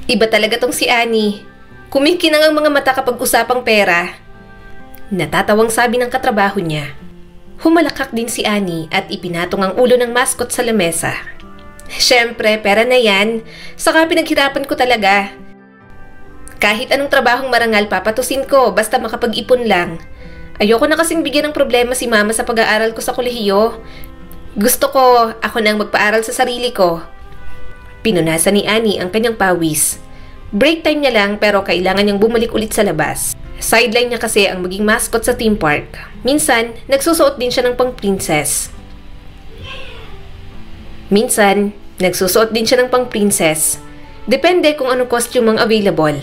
Iba talaga tong si Annie. Kumikinang ang mga mata kapag usapang pera. Natatawang sabi ng katrabaho niya. Humalakak din si Annie at ipinatong ang ulo ng mascot sa lamesa. Siyempre, pera na yan. Saka pinaghirapan ko talaga. Kahit anong trabahong marangal papatusin ko basta makapag-ipon lang. Ayoko na kasing bigyan ng problema si mama sa pag-aaral ko sa kolehiyo. Gusto ko, ako nang magpaaral sa sarili ko. Pinunasan ni Annie ang kanyang pawis. Break time niya lang pero kailangan niyang bumalik ulit sa labas. Sideline niya kasi ang maging mascot sa theme park. Minsan, nagsusuot din siya ng pang-princess. Depende kung anong costume ang available.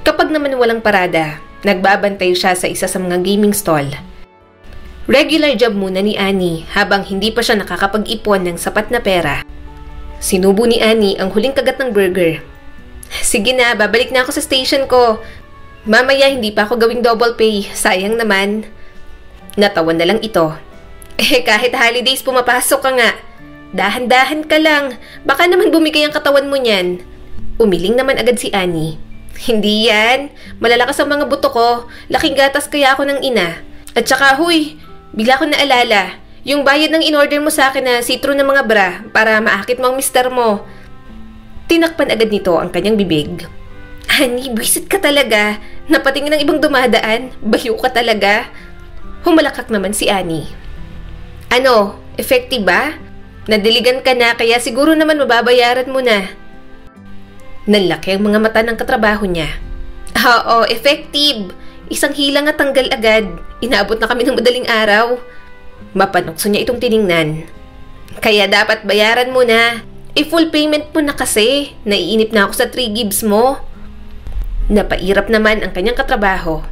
Kapag naman walang parada, nagbabantay siya sa isa sa mga gaming stall. Regular job muna ni Annie habang hindi pa siya nakakapag-ipon ng sapat na pera. Sinubo ni Annie ang huling kagat ng burger. Sige na, babalik na ako sa station ko. Mamaya hindi pa ako gawing double pay. Sayang naman. Natawan na lang ito. Kahit holidays pumapasok ka nga. Dahan-dahan ka lang. Baka naman bumigay ang katawan mo niyan. Umiling naman agad si Annie. Hindi yan. Malalakas ang mga buto ko. Laking gatas kaya ako ng ina. At saka, huy, bigla ko naalala. Yung bayad ng in-order mo sa akin na sitro ng mga bra para maakit mo ang mister mo. Tinakpan agad nito ang kanyang bibig. Annie, buwisit ka talaga. Napatingin ng ibang dumadaan. Bayo ka talaga. Humalakak naman si Annie. Ano, effective ba? Nadiligan ka na kaya siguro naman mababayaran mo na. Nanlaki ang mga mata ng katrabaho niya. Oo, effective. Isang hilang at tanggal agad. Inaabot na kami ng madaling araw. Mapanokso niya itong tiningnan. Kaya dapat bayaran mo na. Full payment mo na kasi. Naiinip na ako sa 3 gigs mo. Napairap naman ang kanyang katrabaho.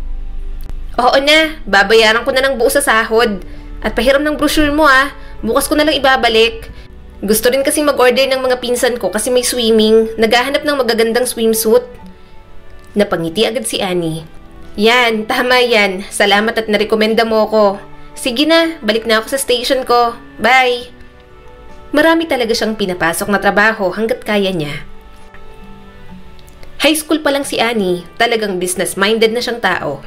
Oo na, babayaran ko na ng buo sa sahod. At pahiram ng brochure mo bukas ko na lang ibabalik. Gusto rin kasing mag-order ng mga pinsan ko kasi may swimming. Naghahanap ng magagandang swimsuit. Napangiti agad si Annie. Yan, tama yan. Salamat at narekomenda mo ko. Sige na, balik na ako sa station ko. Bye! Marami talaga siyang pinapasok na trabaho hanggat kaya niya. High school pa lang si Annie, talagang business-minded na siyang tao.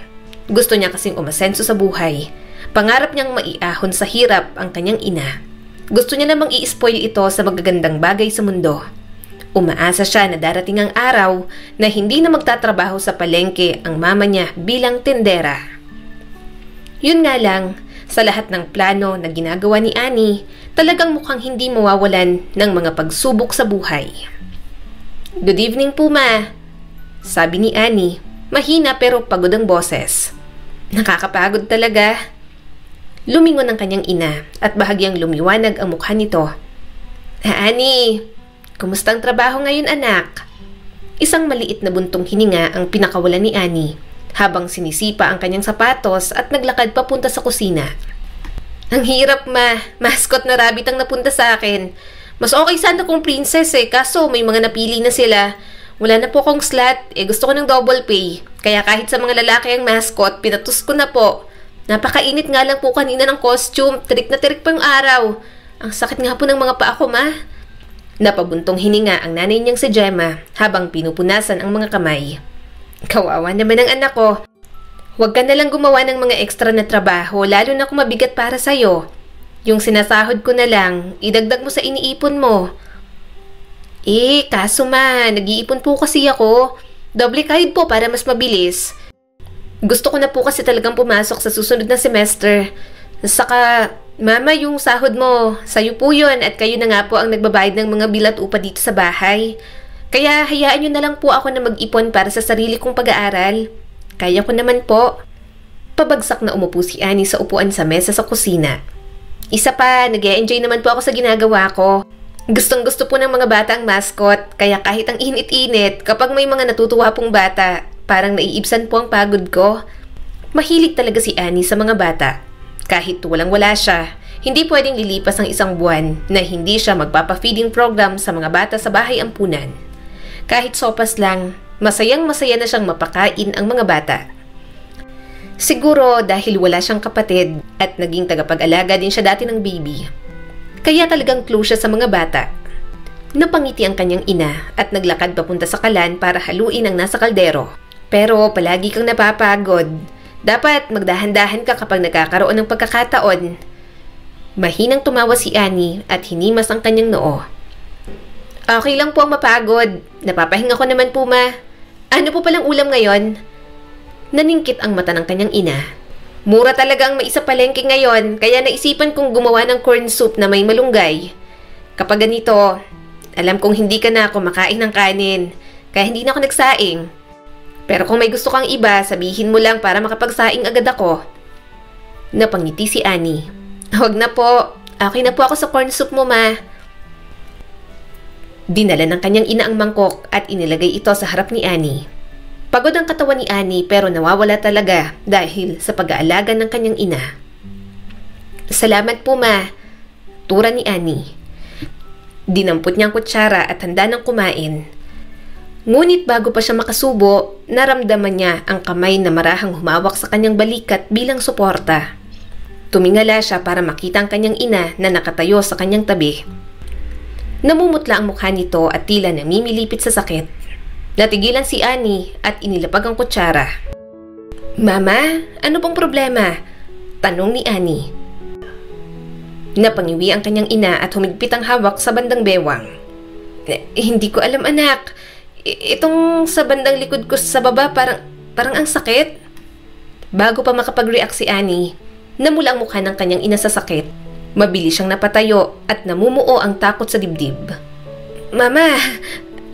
Gusto niya kasing umasenso sa buhay. Pangarap niyang maiahon sa hirap ang kanyang ina. Gusto niya namang i-spoil ito sa magagandang bagay sa mundo. Umaasa siya na darating ang araw na hindi na magtatrabaho sa palengke ang mama niya bilang tendera. Yun nga lang, sa lahat ng plano na ginagawa ni Annie, talagang mukhang hindi mawawalan ng mga pagsubok sa buhay. Good evening po, ma. Sabi ni Annie, mahina pero pagod ang boses. Nakakapagod talaga. Lumingon ang kanyang ina at bahagyang lumiwanag ang mukha nito. Annie, kumusta ang trabaho ngayon, anak? Isang maliit na buntong hininga ang pinakawalan ni Annie habang sinisipa ang kanyang sapatos at naglakad papunta sa kusina. Ang hirap, ma. Mascot na rabbit ang napunta sa akin. Mas okay sana kung princess kaso may mga napili na sila. Wala na po akong slot, gusto ko ng double pay. Kaya kahit sa mga lalaki ang mascot, pinatus ko na po. Napakainit nga lang po kanina ng costume, tirik na tirik pa yung araw. Ang sakit nga po ng mga paa ko, ma. Napabuntong hininga ang nanay niyang si Gemma habang pinupunasan ang mga kamay. Kawawa naman ang anak ko. Huwag ka na lang gumawa ng mga extra na trabaho, lalo na kung mabigat para sa'yo. Yung sinasahod ko na lang, idagdag mo sa iniipon mo. Kaso ma, nag-iipon po kasi ako. Doble kahit po para mas mabilis. Gusto ko na po kasi talagang pumasok sa susunod na semester. Saka, mama, yung sahod mo, sa'yo po yun at kayo na nga po ang nagbabayad ng mga bill at upa dito sa bahay. Kaya hayaan nyo na lang po ako na mag-ipon para sa sarili kong pag-aaral. Kaya ko naman po. Pabagsak na umupo si Annie sa upuan sa mesa sa kusina. Isa pa, nag-e-enjoy naman po ako sa ginagawa ko. Gustong-gusto po ng mga bata ang mascot, kaya kahit ang init-init, kapag may mga natutuwa pong bata, parang naiibsan po ang pagod ko. Mahilig talaga si Annie sa mga bata. Kahit walang-wala siya, hindi pwedeng lilipas ang isang buwan na hindi siya magpapa-feeding program sa mga bata sa bahay ampunan. Kahit sopas lang, masayang-masaya na siyang mapakain ang mga bata. Siguro dahil wala siyang kapatid at naging tagapag-alaga din siya dati ng baby. Kaya talagang close siya sa mga bata. Napangiti ang kanyang ina at naglakad papunta sa kalan para haluin ang nasa kaldero. Pero palagi kang napapagod. Dapat magdahan-dahan ka kapag nagkakaroon ng pagkakataon. Mahinang tumawa si Annie at hinimas ang kanyang noo. Okay lang po ang mapagod. Napapahinga ko naman po, ma. Ano po palang ulam ngayon? Naningkit ang mata ng kanyang ina. Mura talaga ang maisapalengke ngayon, kaya naisipan kong gumawa ng corn soup na may malunggay. Kapag ganito, alam kong hindi ka na kumakain ng kanin, kaya hindi na ako nagsaing. Pero kung may gusto kang iba, sabihin mo lang para makapagsaing agad ako. Napangiti si Annie. Huwag na po. Okay na po ako sa corn soup mo, ma. Dinala ng kanyang ina ang mangkok at inilagay ito sa harap ni Annie. Pagod ang katawan ni Annie pero nawawala talaga dahil sa pag-aalaga ng kanyang ina. Salamat po, ma. Tura ni Annie. Dinampot niya ang kutsara at handa ng kumain. Ngunit bago pa siya makasubo, naramdaman niya ang kamay na marahang humawak sa kanyang balikat bilang suporta. Tumingala siya para makita ang kanyang ina na nakatayo sa kanyang tabi. Namumutla ang mukha nito at tila namimilipit sa sakit. Natigilan si Annie at inilapag ang kutsara. Mama, ano pong problema? Tanong ni Annie. Napangiwi ang kanyang ina at humigpit ang hawak sa bandang bewang. Hindi ko alam, anak. Itong sa bandang likod ko sa baba parang ang sakit. Bago pa makapag-react si Annie, namula ang mukha ng kanyang ina sa sakit. Mabilis siyang napatayo at namumuo ang takot sa dibdib. Mama,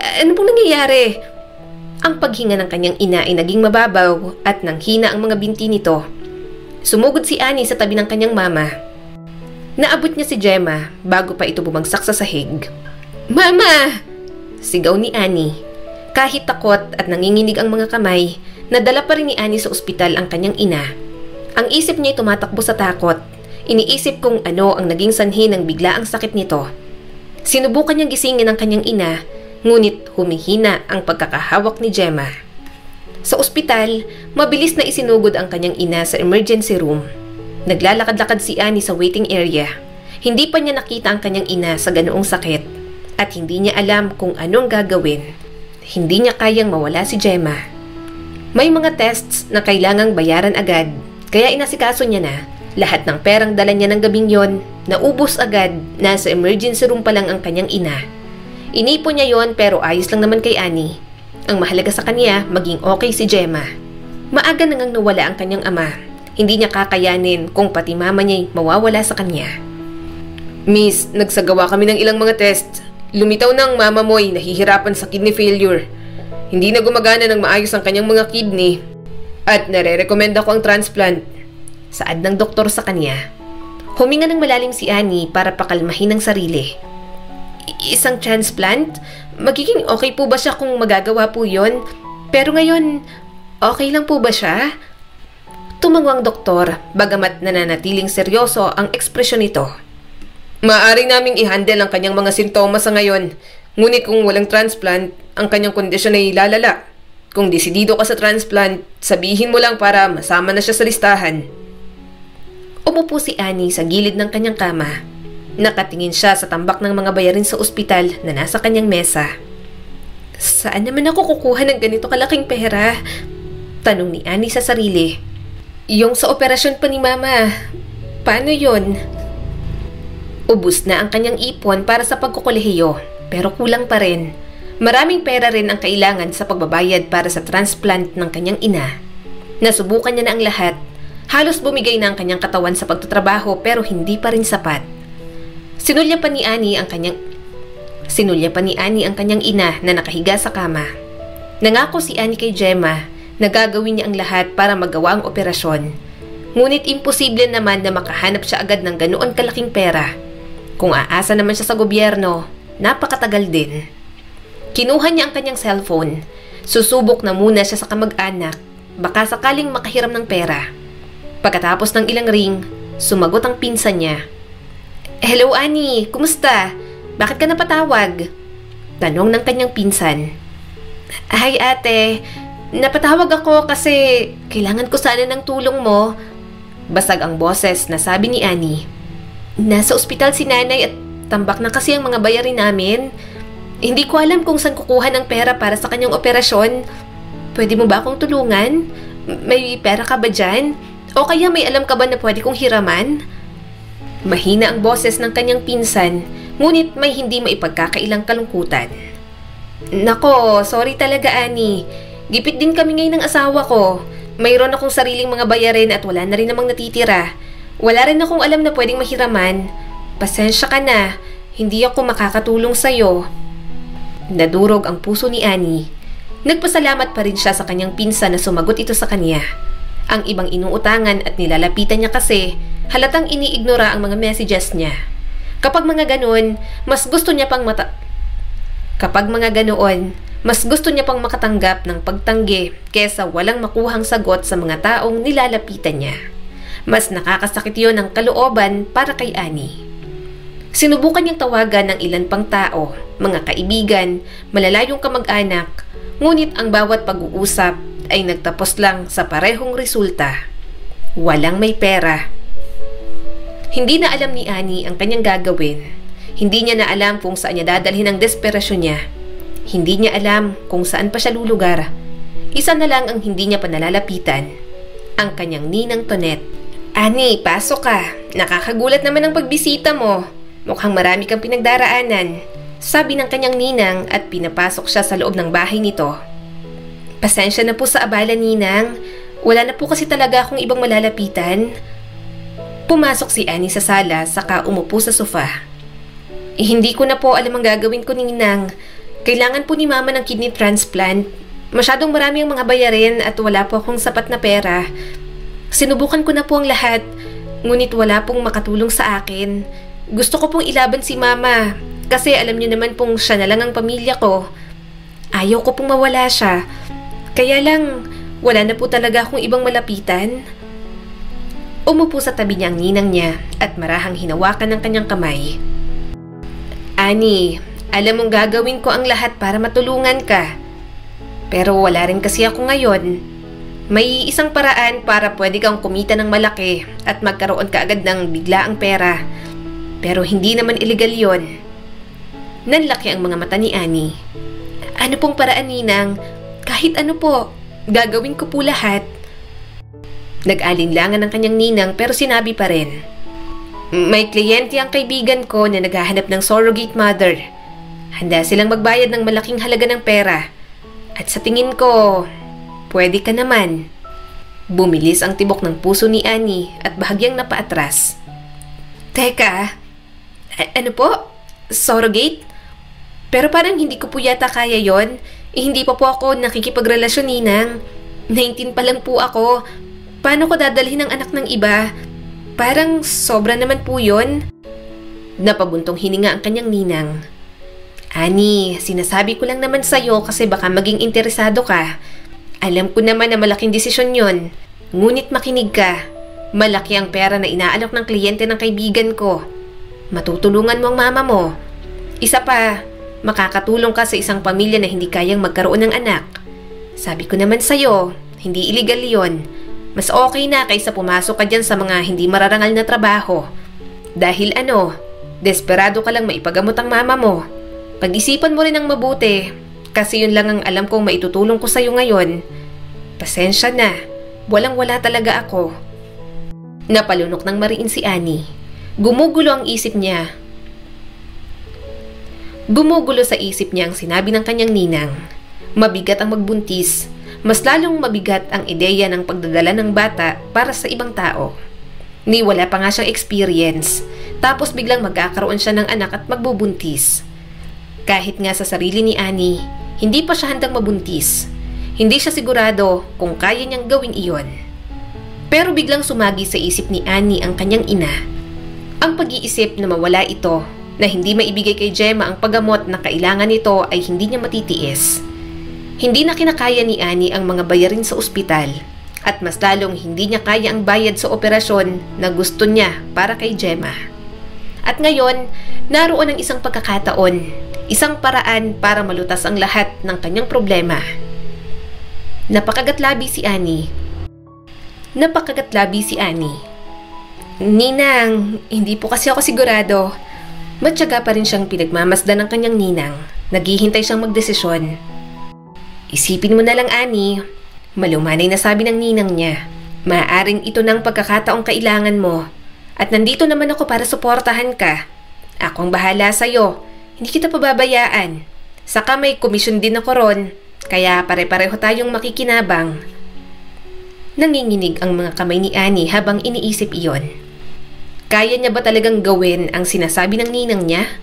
ano pong nangyayari? Ang paghinga ng kanyang ina ay naging mababaw at nanghina ang mga binti nito. Sumugod si Annie sa tabi ng kanyang mama. Naabot niya si Gemma bago pa ito bumagsak sa sahig. Mama! Sigaw ni Annie. Kahit takot at nanginginig ang mga kamay, nadala pa rin ni Annie sa ospital ang kanyang ina. Ang isip niya ay tumatakbo sa takot. Iniisip kung ano ang naging sanhi ng biglaang sakit nito. Sinubukan niyang gisingin ang kanyang ina, ngunit humihina ang pagkakahawak ni Gemma. Sa ospital, mabilis na isinugod ang kanyang ina sa emergency room. Naglalakad-lakad si Annie sa waiting area. Hindi pa niya nakita ang kanyang ina sa ganoong sakit at hindi niya alam kung anong gagawin. Hindi niya kayang mawala si Gemma. May mga tests na kailangang bayaran agad, kaya inasikaso niya na. Lahat ng perang dala niya ng gabing yon, naubos agad, nasa emergency room pa lang ang kanyang ina. Inipon niya yon pero ayos lang naman kay Annie. Ang mahalaga sa kanya, maging okay si Gemma. Maaga nang nawala ang kanyang ama. Hindi niya kakayanin kung pati mama niya'y mawawala sa kanya. Miss, nagsagawa kami ng ilang mga test. Lumitaw na ang mama mo'y nahihirapan sa kidney failure. Hindi na gumagana ng maayos ang kanyang mga kidney. At nare-recommenda ko ang transplant. Saad ng doktor sa kanya. Huminga ng malalim si Annie para pakalmahin ang sarili. Isang transplant? Magiging okay po ba siya kung magagawa po yon? Pero ngayon, okay lang po ba siya? Tumango ang doktor, bagamat nananatiling seryoso ang ekspresyon nito. Maaari naming i-handle ang kanyang mga sintomas sa ngayon. Ngunit kung walang transplant, ang kanyang kondisyon ay lalala. Kung desidido ka sa transplant, sabihin mo lang para masama na siya sa listahan. Umupo si Annie sa gilid ng kanyang kama. Nakatingin siya sa tambak ng mga bayarin sa ospital na nasa kanyang mesa. Saan naman ako kukuha ng ganito kalaking pera? Tanong ni Annie sa sarili. Yung sa operasyon pa ni Mama, paano yon? Ubus na ang kanyang ipon para sa pagkukolehiyo, pero kulang pa rin. Maraming pera rin ang kailangan sa pagbabayad para sa transplant ng kanyang ina. Nasubukan niya na ang lahat. Halos bumigay na ang kanyang katawan sa pagtatrabaho pero hindi pa rin sapat. Sinulya pa ni Annie ang kanyang ina na nakahiga sa kama. Nangako si Annie kay Gemma na gagawin niya ang lahat para magawa ang operasyon. Ngunit imposible naman na makahanap siya agad ng ganoon kalaking pera. Kung aasa naman siya sa gobyerno, napakatagal din. Kinuha niya ang kanyang cellphone. Susubok na muna siya sa kamag-anak, baka sakaling makahiram ng pera. Pagkatapos ng ilang ring, sumagot ang pinsan niya. Hello Annie, kumusta? Bakit ka napatawag? Tanong ng kanyang pinsan. Hi ate, napatawag ako kasi kailangan ko sana ng tulong mo. Basag ang boses na sabi ni Annie. Nasa ospital si nanay at tambak na kasi ang mga bayarin namin. Hindi ko alam kung saan kukuha ng pera para sa kanyang operasyon. Pwede mo ba akong tulungan? May pera ka ba dyan? O kaya may alam ka ba na pwede kong hiraman? Mahina ang boses ng kanyang pinsan, ngunit may hindi maipagkakailang kalungkutan. Nako, sorry talaga, Annie. Gipit din kami ngayon ng asawa ko. Mayroon akong sariling mga bayarin at wala na rin namang natitira. Wala rin akong alam na pwedeng mahiraman. Pasensya ka na, hindi ako makakatulong sa'yo. Nadurog ang puso ni Annie. Nagpasalamat pa rin siya sa kanyang pinsan na sumagot ito sa kanya. Ang ibang inuutangan at nilalapitan niya kasi halatang iniignora ang mga messages niya. Kapag mga ganoon, mas gusto niya pang makatanggap ng pagtanggi kesa walang makuhang sagot sa mga taong nilalapitan niya. Mas nakakasakit yon ng kalooban para kay Annie. Sinubukan niyang tawagan ng ilan pang tao, mga kaibigan, malalayong kamag-anak, ngunit ang bawat pag-uusap ay nagtapos lang sa parehong resulta. Walang may pera. Hindi na alam ni Annie ang kanyang gagawin. Hindi niya na alam kung saan niya dadalhin ang desperasyon niya. Hindi niya alam kung saan pa siya lulugar. Isa na lang ang hindi niya pa nalalapitan. Ang kanyang ninang Tonet. Annie, pasok ka. Nakakagulat naman ang pagbisita mo. Mukhang marami kang pinagdaraanan. Sabi ng kanyang ninang at pinapasok siya sa loob ng bahay nito. Pasensya na po sa abala, ninang. Wala na po kasi talaga akong ibang malalapitan. Pumasok si Annie sa sala saka umupo sa sofa. Hindi ko na po alam ang gagawin ko, ninang. Kailangan po ni mama ng kidney transplant. Masyadong marami ang mga bayarin at wala po akong sapat na pera. Sinubukan ko na po ang lahat, ngunit wala pong makatulong sa akin. Gusto ko pong ilaban si mama kasi alam niyo naman pong siya na lang ang pamilya ko. Ayaw ko pong mawala siya. Kaya lang, wala na po talaga akong ibang malapitan. Umupo sa tabi niya ang ninang niya at marahang hinawakan ng kanyang kamay. Annie, alam mong gagawin ko ang lahat para matulungan ka. Pero wala rin kasi ako ngayon. May isang paraan para pwede kang kumita ng malaki at magkaroon ka agad ng biglaang pera. Pero hindi naman illegal yon. Nanlaki ang mga mata ni Annie. Ano pong paraan, ninang? Kahit ano po, gagawin ko po lahat. Nag-alinlangan ang kanyang ninang pero sinabi pa rin. May kliyente ang kaibigan ko na naghahanap ng surrogate mother. Handa silang magbayad ng malaking halaga ng pera. At sa tingin ko, pwede ka naman. Bumilis ang tibok ng puso ni Annie at bahagyang napaatras. Teka, ano po? Surrogate? Pero parang hindi ko po yata kaya yon. Hindi pa po ako nakikipagrelasyon, ninang. 19 pa lang po ako. Paano ko dadalhin ang anak ng iba? Parang sobra naman po yon. Napabuntong hininga ang kanyang ninang. Annie, sinasabi ko lang naman sa'yo kasi baka maging interesado ka. Alam ko naman na malaking desisyon yon. Ngunit makinig ka. Malaki ang pera na inaalok ng kliyente ng kaibigan ko. Matutulungan mo ang mama mo. Isa pa, makakatulong ka sa isang pamilya na hindi kayang magkaroon ng anak. Sabi ko naman sa'yo, hindi illegal yon. Mas okay na kaysa pumasok ka dyan sa mga hindi mararangal na trabaho. Dahil desperado ka lang maipagamot ang mama mo. Pag-isipan mo rin ang mabuti, kasi yun lang ang alam kong maitutulong ko sa'yo ngayon. Pasensya na, walang-wala talaga ako. Napalunok ng mariin si Annie. Gumugulo ang isip niya. Gumugulo sa isip niya ang sinabi ng kanyang ninang. Mabigat ang magbuntis. Mas lalong mabigat ang ideya ng pagdadala ng bata para sa ibang tao. Ni wala pa nga siyang experience. Tapos biglang magkakaroon siya ng anak at magbubuntis. Kahit nga sa sarili ni Annie, hindi pa siya handang mabuntis. Hindi siya sigurado kung kaya niyang gawin iyon. Pero biglang sumagi sa isip ni Annie ang kanyang ina. Ang pag-iisip na mawala ito, na hindi maibigay kay Gemma ang paggamot na kailangan nito ay hindi niya matitiis. Hindi na kinakaya ni Annie ang mga bayarin sa ospital at mas lalong hindi niya kaya ang bayad sa operasyon na gusto niya para kay Gemma. At ngayon, naroon ang isang pagkakataon, isang paraan para malutas ang lahat ng kanyang problema. Napakagatlabi si Annie. Ninang, hindi po kasi ako sigurado. Matyaga pa rin siyang pinagmamasdan ng kanyang ninang. Naghihintay siyang magdesisyon. Isipin mo na lang, Annie. Malumanay na sabi ng ninang niya. Maaaring ito ng pagkakataong kailangan mo. At nandito naman ako para suportahan ka. Ako ang bahala sa'yo. Hindi kita pababayaan. Saka may komisyon din ako ron. Kaya pare-pareho tayong makikinabang. Nanginginig ang mga kamay ni Annie habang iniisip iyon. Kaya niya ba talagang gawin ang sinasabi ng ninang niya?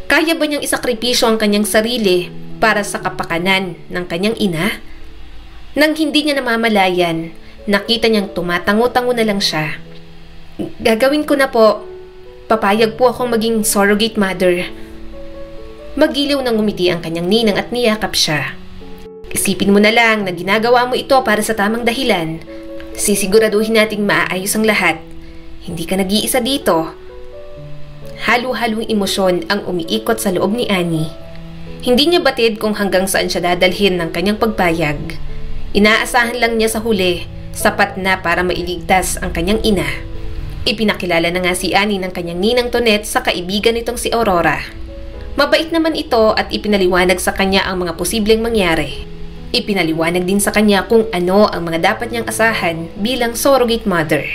Kaya ba niyang isakripisyo ang kanyang sarili para sa kapakanan ng kanyang ina? Nang hindi niya namamalayan, nakita niyang tumatango-tango na lang siya. Gagawin ko na po. Papayag po akong maging surrogate mother. Magiliw nang ngumiti ang kanyang ninang at niyakap siya. Isipin mo na lang na ginagawa mo ito para sa tamang dahilan. Sisiguraduhin nating maayos ang lahat. Hindi ka nag-iisa dito. Halo-halong emosyon ang umiikot sa loob ni Annie. Hindi niya batid kung hanggang saan siya dadalhin ng kanyang pagpayag. Inaasahan lang niya sa huli, sapat na para mailigtas ang kanyang ina. Ipinakilala na nga si Annie ng kanyang ninang Tonet sa kaibigan nitong si Aurora. Mabait naman ito at ipinaliwanag sa kanya ang mga posibleng mangyari. Ipinaliwanag din sa kanya kung ano ang mga dapat niyang asahan bilang surrogate mother.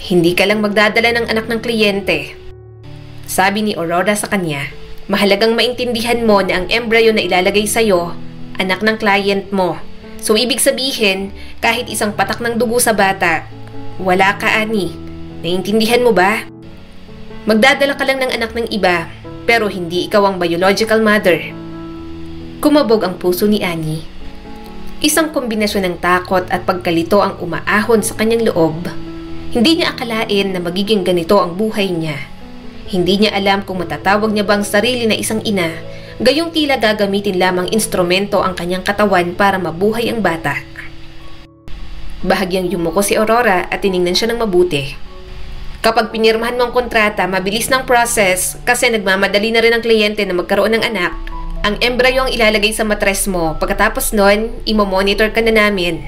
Hindi ka lang magdadala ng anak ng kliyente. Sabi ni Aurora sa kanya, mahalagang maintindihan mo na ang embryo na ilalagay sa'yo, anak ng client mo. So ibig sabihin, kahit isang patak ng dugo sa bata, wala ka, Annie. Naiintindihan mo ba? Magdadala ka lang ng anak ng iba, pero hindi ikaw ang biological mother. Kumabog ang puso ni Annie. Isang kombinasyon ng takot at pagkalito ang umaahon sa kanyang loob. Hindi niya akalain na magiging ganito ang buhay niya. Hindi niya alam kung matatawag niya bang sarili na isang ina, gayong tila gagamitin lamang instrumento ang kanyang katawan para mabuhay ang bata. Bahagyang yumuko si Aurora at tiningnan siya ng mabuti. Kapag pinirmahan mo ang kontrata, mabilis ng process kasi nagmamadali na rin ang kliyente na magkaroon ng anak. Ang embryo ang ilalagay sa matres mo. Pagkatapos nun, imomonitor ka na namin.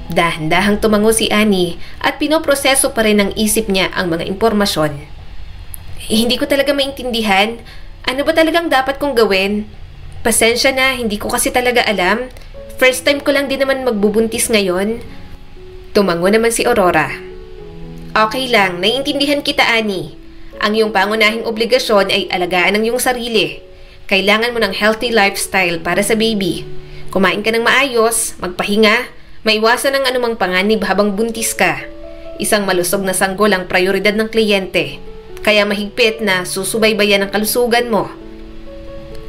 Dahan-dahang tumango si Annie at pinoproseso pa rin ng isip niya ang mga impormasyon. Hindi ko talaga maintindihan. Ano ba talagang dapat kong gawin? Pasensya na, hindi ko kasi talaga alam. First time ko lang din naman magbubuntis ngayon. Tumango naman si Aurora. Okay lang, naiintindihan kita, Annie. Ang iyong pangunahing obligasyon ay alagaan ang iyong sarili. Kailangan mo ng healthy lifestyle para sa baby. Kumain ka ng maayos, magpahinga, maiwasan ang anumang panganib habang buntis ka. Isang malusog na sanggol ang prioridad ng kliyente. Kaya mahigpit na susubaybayan ang kalusugan mo.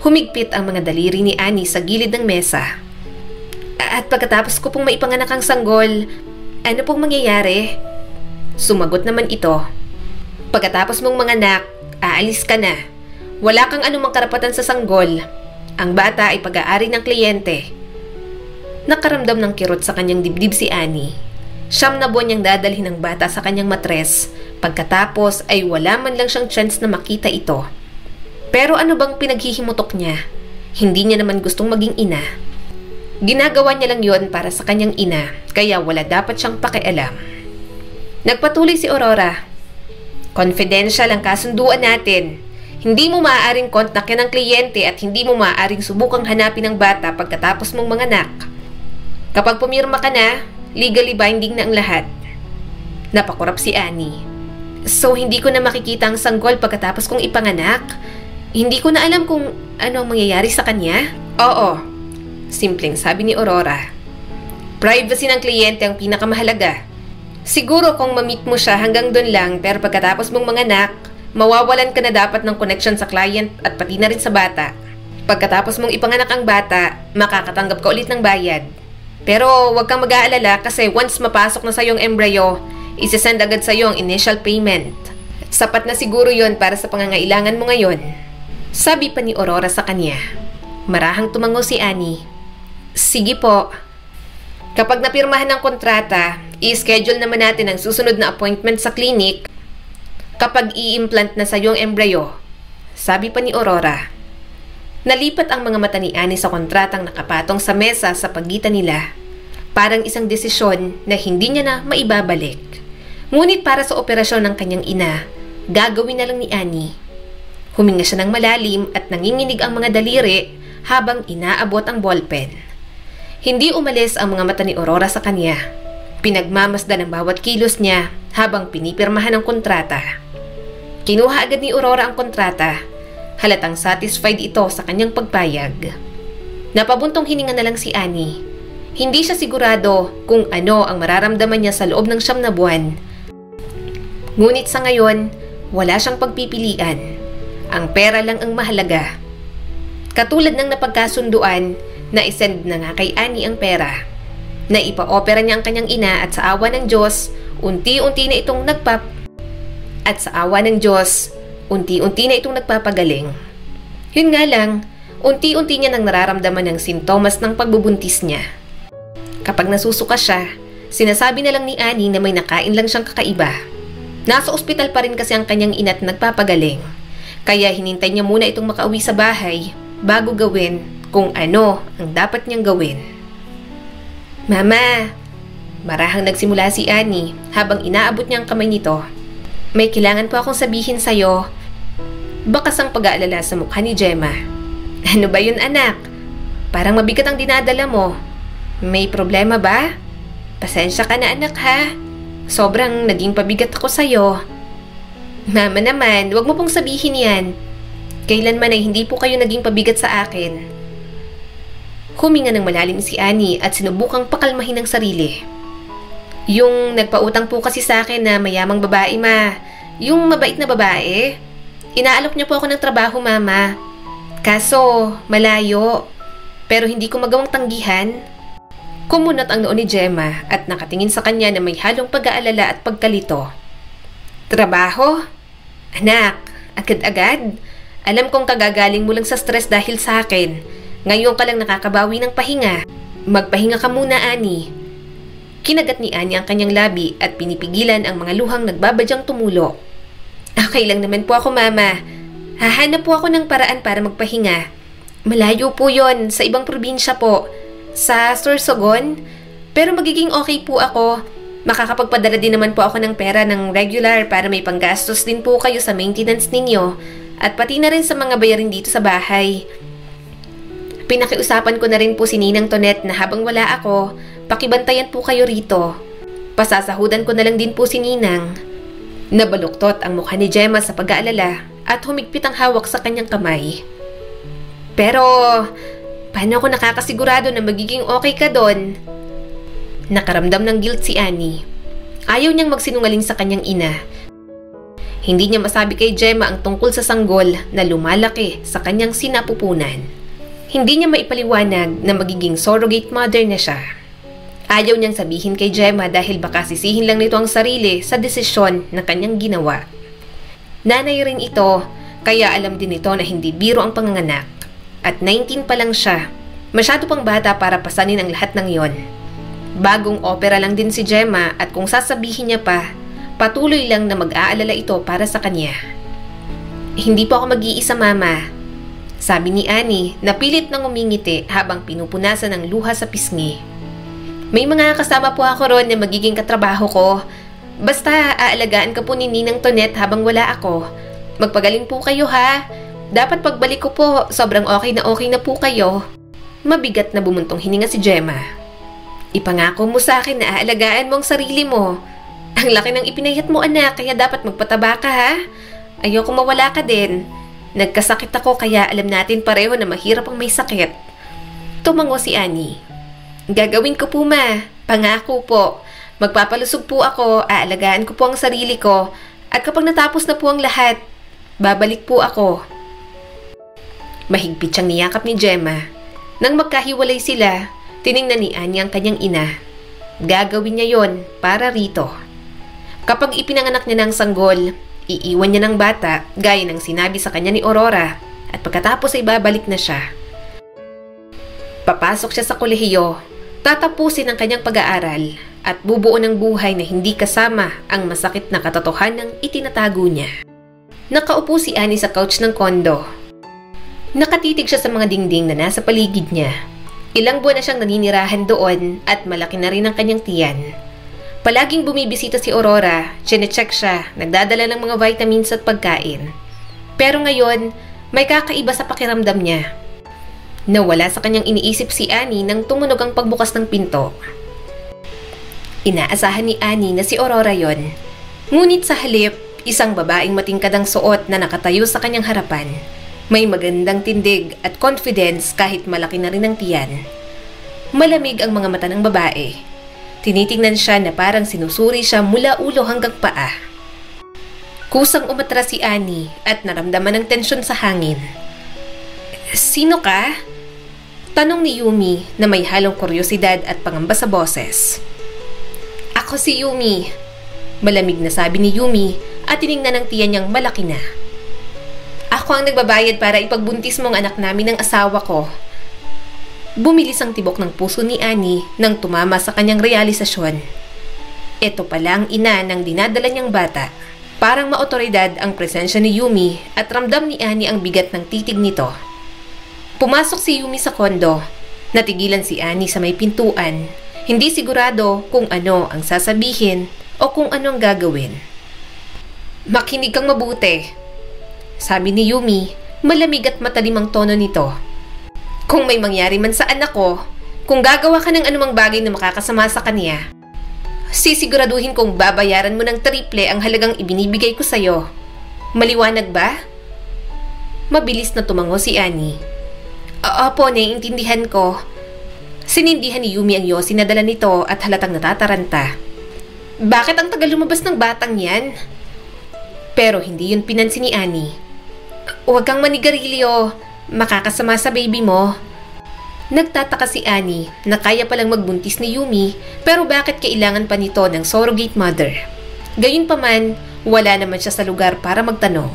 Humigpit ang mga daliri ni Annie sa gilid ng mesa. At pagkatapos ko pong maipanganak ang sanggol, ano pong mangyayari? Sumagot naman ito. Pagkatapos mong manganak, aalis ka na. Wala kang anumang karapatan sa sanggol. Ang bata ay pag-aari ng kliyente. Nakaramdam ng kirot sa kanyang dibdib si Annie. 9 na buwan niyang dadalhin ang bata sa kanyang matres. Pagkatapos ay wala man lang siyang chance na makita ito. Pero ano bang pinaghihimutok niya? Hindi niya naman gustong maging ina. Ginagawa niya lang yon para sa kanyang ina, kaya wala dapat siyang pakialam. Nagpatuloy si Aurora. Confidential ang kasunduan natin. Hindi mo maaaring kontakin ang kliyente at hindi mo maaaring subukang hanapin ang bata pagkatapos mong manganak. Kapag pumirma ka na, legally binding na ang lahat. Napakurap si Annie. So hindi ko na makikita ang sanggol pagkatapos kong ipanganak? Hindi ko na alam kung ano ang mangyayari sa kanya? Oo, simpleng sabi ni Aurora. Privacy ng kliyente ang pinakamahalaga. Siguro kung ma-meet mo siya hanggang doon lang, pero pagkatapos mong manganak, mawawalan ka na dapat ng connection sa client at pati na rin sa bata. Pagkatapos mong ipanganak ang bata, makakatanggap ka ulit ng bayad. Pero huwag kang mag-aalala kasi once mapasok na sa iyong embryo, isesend agad sa iyo ang initial payment. Sapat na siguro yon para sa pangangailangan mo ngayon. Sabi pa ni Aurora sa kanya. Marahang tumango si Annie. Sige po. Kapag napirmahan ng kontrata, i-schedule naman natin ang susunod na appointment sa clinic kapag i-implant na sa iyong embryo. Sabi pa ni Aurora. Nalipat ang mga mata ni Annie sa kontratang nakapatong sa mesa sa pagitan nila. Parang isang desisyon na hindi niya na maibabalik. Ngunit para sa operasyon ng kanyang ina, gagawin na lang ni Annie. Huminga siya ng malalim at nanginginig ang mga daliri habang inaabot ang ballpen. Hindi umalis ang mga mata ni Aurora sa kanya. Pinagmamasdan ang bawat kilos niya habang pinipirmahan ang kontrata. Kinuha agad ni Aurora ang kontrata. Halatang satisfied ito sa kanyang pagpayag. Napabuntong hininga na lang si Annie. Hindi siya sigurado kung ano ang mararamdaman niya sa loob ng 9 na buwan. Ngunit sa ngayon, wala siyang pagpipilian. Ang pera lang ang mahalaga. Katulad ng napagkasunduan, na isend na nga kay Annie ang pera. Naipa-opera niya ang kanyang ina at sa awa ng Diyos, unti-unti na itong nagpapagaling. Yun nga lang, unti-unti niya nang nararamdaman ng simptomas ng pagbubuntis niya. Kapag nasusuka siya, sinasabi na lang ni Annie na may nakain lang siyang kakaiba. Nasa ospital pa rin kasi ang kanyang ina at nagpapagaling. Kaya hinintay niya muna itong makauwi sa bahay bago gawin kung ano ang dapat niyang gawin. Mama, marahang nagsimula si Annie habang inaabot niya ang kamay nito. May kailangan po akong sabihin sa'yo. Bakas ang pag-aalala sa mukha ni Gemma. Ano ba yun, anak? Parang mabigat ang dinadala mo. May problema ba? Pasensya ka na, anak, ha? Sobrang naging pabigat ako sa'yo. Mama naman, wag mo pong sabihin yan. Kailanman ay hindi po kayo naging pabigat sa akin. Huminga ng malalim si Annie at sinubukang pakalmahin ang sarili. Yung nagpautang po kasi sa akin na mayamang babae, ma. Yung mabait na babae. Inaalok niya po ako ng trabaho, mama. Kaso, malayo. Pero hindi ko magawang tanggihan. Kumunat ang noo ni Gemma at nakatingin sa kanya na may halong pag-aalala at pagkalito. Trabaho? Anak, agad-agad. Alam kong kagagaling mo lang sa stress dahil sa akin. Ngayon ka lang nakakabawi ng pahinga. Magpahinga ka muna, Annie. Kinagat ni Annie ang kanyang labi at pinipigilan ang mga luhang nagbabadyang tumulo. Okay lang naman po ako, mama. Hahanap po ako ng paraan para magpahinga. Malayo po yon, sa ibang probinsya po. Sa Sorsogon. Pero magiging okay po ako. Makakapagpadala din naman po ako ng pera ng regular para may panggastos din po kayo sa maintenance ninyo. At pati na rin sa mga bayarin dito sa bahay. Pinakiusapan ko na rin po si Ninang Tonet na habang wala ako, pakibantayan po kayo rito. Pasasahudan ko na lang din po si Ninang. Nabaluktot ang mukha ni Gemma sa pag-aalala at humigpit ang hawak sa kanyang kamay. Pero, paano ako nakakasigurado na magiging okay ka doon? Nakaramdam ng guilt si Annie. Ayaw niyang magsinungaling sa kanyang ina. Hindi niya masabi kay Gemma ang tungkol sa sanggol na lumalaki sa kanyang sinapupunan. Hindi niya maipaliwanag na magiging surrogate mother na siya. Ayaw niyang sabihin kay Gemma dahil baka sisihin lang nito ang sarili sa desisyon na kanyang ginawa. Nanay rin ito, kaya alam din ito na hindi biro ang panganganak. At 19 pa lang siya, masyado pang bata para pasanin ang lahat ng yon. Bagong opera lang din si Gemma at kung sasabihin niya pa, patuloy lang na mag-aalala ito para sa kanya. Hindi po ako mag-iisa, mama. Sabi ni Annie na pilit nang umingiti habang pinupunasan ng luha sa pisngi. May mga kasama po ako ron na magiging katrabaho ko. Basta aalagaan ka po ni Ninang Tonet habang wala ako. Magpagaling po kayo, ha? Dapat pagbalik ko po, sobrang okay na po kayo. Mabigat na bumuntong hininga si Gemma. Ipangako mo sa akin na aalagaan mo ang sarili mo. Ang laki ng ipinayat mo, anak, kaya dapat magpataba ka, ha? Ayoko mawala ka din. Nagkasakit ako kaya alam natin pareho na mahirap ang may sakit. Tumango si Annie. Gagawin ko po, ma. Pangako po. Magpapalusog po ako, aalagaan ko po ang sarili ko, at kapag natapos na po ang lahat, babalik po ako. Mahigpit siyang niyakap ni Gemma. Nang magkahiwalay sila, tiningnan ni Annie ang kanyang ina. Gagawin niya yon para rito. Kapag ipinanganak niya ng sanggol, iiwan niya ng bata gaya ng sinabi sa kanya ni Aurora at pagkatapos ay babalik na siya. Papasok siya sa kolehiyo, tatapusin ang kanyang pag-aaral at bubuo ng buhay na hindi kasama ang masakit na katotohanang itinatago niya. Nakaupo si Annie sa couch ng kondo. Nakatitig siya sa mga dingding na nasa paligid niya. Ilang buwan na siyang naninirahan doon at malaki na rin ang kanyang tiyan. Palaging bumibisita si Aurora, chinecheck siya, nagdadala ng mga vitamins at pagkain. Pero ngayon, may kakaiba sa pakiramdam niya. Nawala sa kanyang iniisip si Annie nang tumunog ang pagbukas ng pinto. Inaasahan ni Annie na si Aurora yon. Ngunit sa halip, isang babaeng matingkadang suot na nakatayo sa kanyang harapan. May magandang tindig at confidence kahit malaki na rin ang tiyan. Malamig ang mga mata ng babae. Tinitingnan siya na parang sinusuri siya mula ulo hanggang paa. Kusang umatras si Annie at naramdaman ng tensyon sa hangin. "Sino ka?" Tanong ni Yumi na may halong kuryosidad at pangamba sa boses. "Ako si Yumi," malamig na sabi ni Yumi at tiningnan ng tiyan niyang malaki na. "Ako ang nagbabayad para ipagbuntis mo ang anak namin ng asawa ko." Bumilis ang tibok ng puso ni Annie nang tumama sa kanyang realisasyon. Ito pala ang ina ng dinadala niyang bata. Parang maotoridad ang presensya ni Yumi at ramdam ni Annie ang bigat ng titig nito. Pumasok si Yumi sa kondo. Natigilan si Annie sa may pintuan. Hindi sigurado kung ano ang sasabihin o kung ano ang gagawin. "Makinig kang mabuti," sabi ni Yumi, malamig at matalim ang tono nito. "Kung may mangyari man sa anak ko, kung gagawa ka ng anumang bagay na makakasama sa kanya, sisiguraduhin kong babayaran mo ng triple ang halagang ibinibigay ko sa'yo. Maliwanag ba?" Mabilis na tumango si Annie. "Opo, naiintindihan ko." Sinindihan ni Yumi ang yosi na dala nito at halatang natataranta. "Bakit ang tagal lumabas ng batang yan?" Pero hindi yun pinansin ni Annie. "Huwag kang manigarilyo, makakasama sa baby mo." Nagtataka si Annie na kaya palang magbuntis ni Yumi pero bakit kailangan pa nito ng surrogate mother? Gayunpaman, wala naman siya sa lugar para magtanong.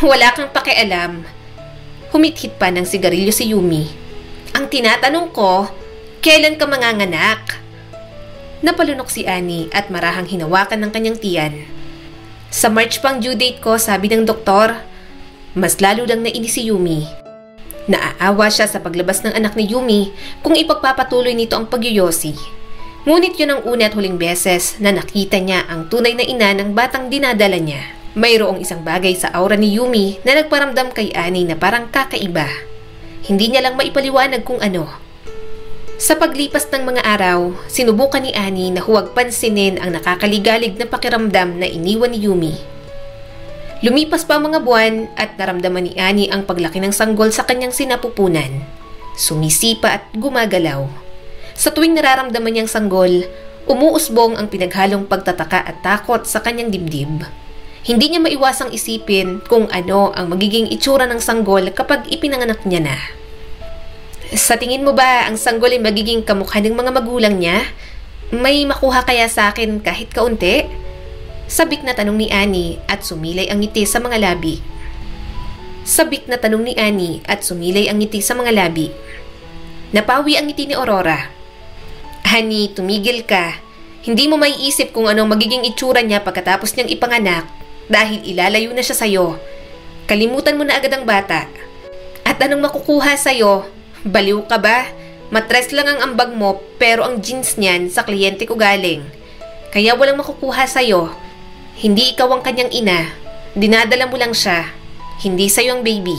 "Wala kang pakialam." Humithit pa ng sigarilyo si Yumi. "Ang tinatanong ko, kailan ka manganganak?" Napalunok si Annie at marahang hinawakan ng kanyang tiyan. "Sa March pang due date ko, sabi ng doktor." Mas lalo lang nainis si Yumi. Naaawa siya sa paglabas ng anak ni Yumi kung ipagpapatuloy nito ang pagyoyosi. Ngunit yun ang una at huling beses na nakita niya ang tunay na ina ng batang dinadala niya. Mayroong isang bagay sa aura ni Yumi na nagparamdam kay Annie na parang kakaiba. Hindi niya lang maipaliwanag kung ano. Sa paglipas ng mga araw, sinubukan ni Annie na huwag pansinin ang nakakaligalig na pakiramdam na iniwan ni Yumi. Lumipas pa ang mga buwan at naramdaman ni Annie ang paglaki ng sanggol sa kanyang sinapupunan. Sumisipa at gumagalaw. Sa tuwing nararamdaman niyang sanggol, umuusbong ang pinaghalong pagtataka at takot sa kanyang dibdib. Hindi niya maiwasang isipin kung ano ang magiging itsura ng sanggol kapag ipinanganak niya na. "Sa tingin mo ba ang sanggol ay magiging kamukha ng mga magulang niya? May makuha kaya sa akin kahit kaunti?" Sabik na tanong ni Annie at sumilay ang ngiti sa mga labi. Napawi ang ngiti ni Aurora. "Honey, tumigil ka. Hindi mo maiisip kung anong magiging itsura niya pagkatapos niyang ipanganak dahil ilalayo na siya sa'yo. Kalimutan mo na agad ang bata. At anong makukuha sa'yo? Baliw ka ba? Matres lang ang ambag mo pero ang jeans niyan sa kliyente ko galing. Kaya walang makukuha sa'yo. Hindi ikaw ang kanyang ina. Dinadala mo lang siya. Hindi sa'yo ang baby."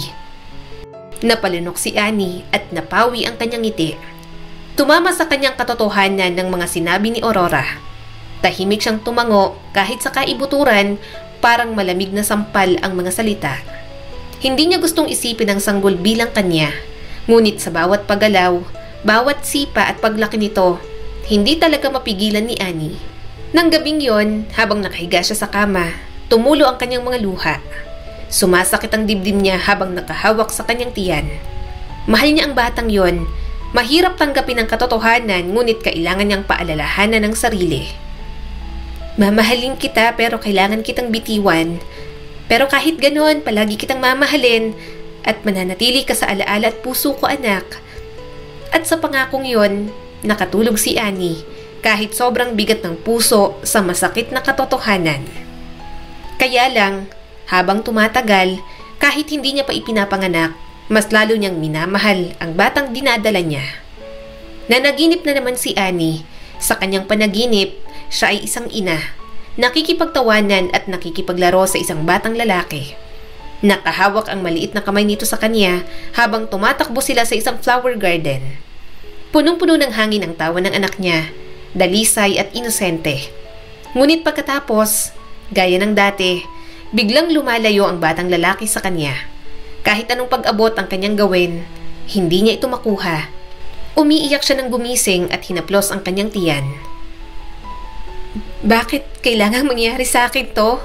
Napalunok si Annie at napawi ang kanyang ngiti. Tumama sa kanyang katotohanan ng mga sinabi ni Aurora. Tahimik siyang tumango kahit sa kaibuturan, parang malamig na sampal ang mga salita. Hindi niya gustong isipin ang sanggol bilang kanya. Ngunit sa bawat paggalaw, bawat sipa at paglaki nito, hindi talaga mapigilan ni Annie. Nang gabing yon, habang nakahiga siya sa kama, tumulo ang kanyang mga luha. Sumasakit ang dibdib niya habang nakahawak sa kanyang tiyan. Mahal niya ang batang yon. Mahirap tanggapin ang katotohanan, ngunit kailangan niyang paalalahanan ng sarili. "Mamahalin kita pero kailangan kitang bitiwan. Pero kahit ganon, palagi kitang mamahalin at mananatili ka sa alaala at puso ko, anak." At sa pangakong yon, nakatulog si Annie kahit sobrang bigat ng puso sa masakit na katotohanan. Kaya lang, habang tumatagal, kahit hindi niya pa ipinapanganak, mas lalo niyang minamahal ang batang dinadala niya. Nanaginip na naman si Annie. Sa kanyang panaginip, siya ay isang ina, nakikipagtawanan at nakikipaglaro sa isang batang lalaki. Nakahawak ang maliit na kamay nito sa kanya habang tumatakbo sila sa isang flower garden. Punong-puno ng hangin ang tawa ng anak niya, dalisay at inosente. Ngunit pagkatapos, gaya ng dati, biglang lumalayo ang batang lalaki sa kanya. Kahit anong pag-abot ang kanyang gawin, hindi niya ito makuha. Umiiyak siya ng gumising at hinaplos ang kanyang tiyan. Bakit kailangan mangyari sa akin to?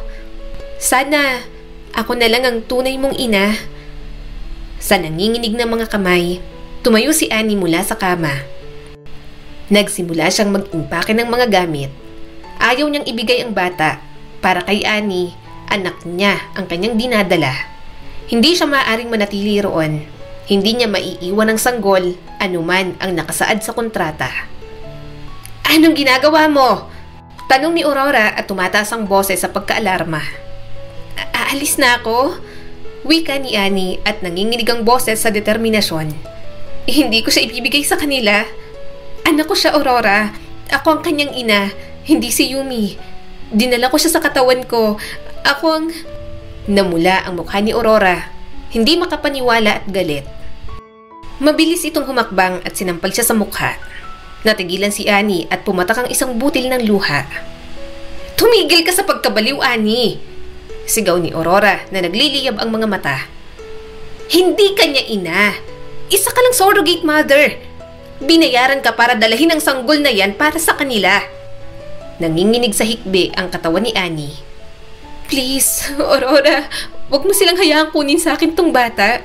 Sana ako na lang ang tunay mong ina. Sa nanginginig ng mga kamay, tumayo si Annie mula sa kama. Nagsimula siyang mag-impake ng mga gamit. Ayaw niyang ibigay ang bata. Para kay Annie, anak niya ang kanyang dinadala. Hindi siya maaaring manatili roon. Hindi niya maiiwan ng sanggol anuman ang nakasaad sa kontrata. Anong ginagawa mo? Tanong ni Aurora at tumataas ang boses sa pagkaalarma. Aalis na ako? Wika ni Annie at nanginginig ang boses sa determinasyon. Hindi ko siya ibibigay sa kanila. Anak ko siya, Aurora. Ako ang kanyang ina, hindi si Yumi. Dinala ko siya sa katawan ko. Ako ang... Namula ang mukha ni Aurora. Hindi makapaniwala at galit. Mabilis itong humakbang at sinampal siya sa mukha. Natigilan si Annie at pumatak ang isang butil ng luha. Tumigil ka sa pagkabaliw, Annie! Sigaw ni Aurora na nagliliyab ang mga mata. Hindi kanya ina. Isa ka lang surrogate mother. Binayaran ka para dalahin ang sanggol na yan para sa kanila. Nanginginig sa hikbi ang katawan ni Annie. Please, Aurora, wag mo silang hayaang kunin sa akin tong bata.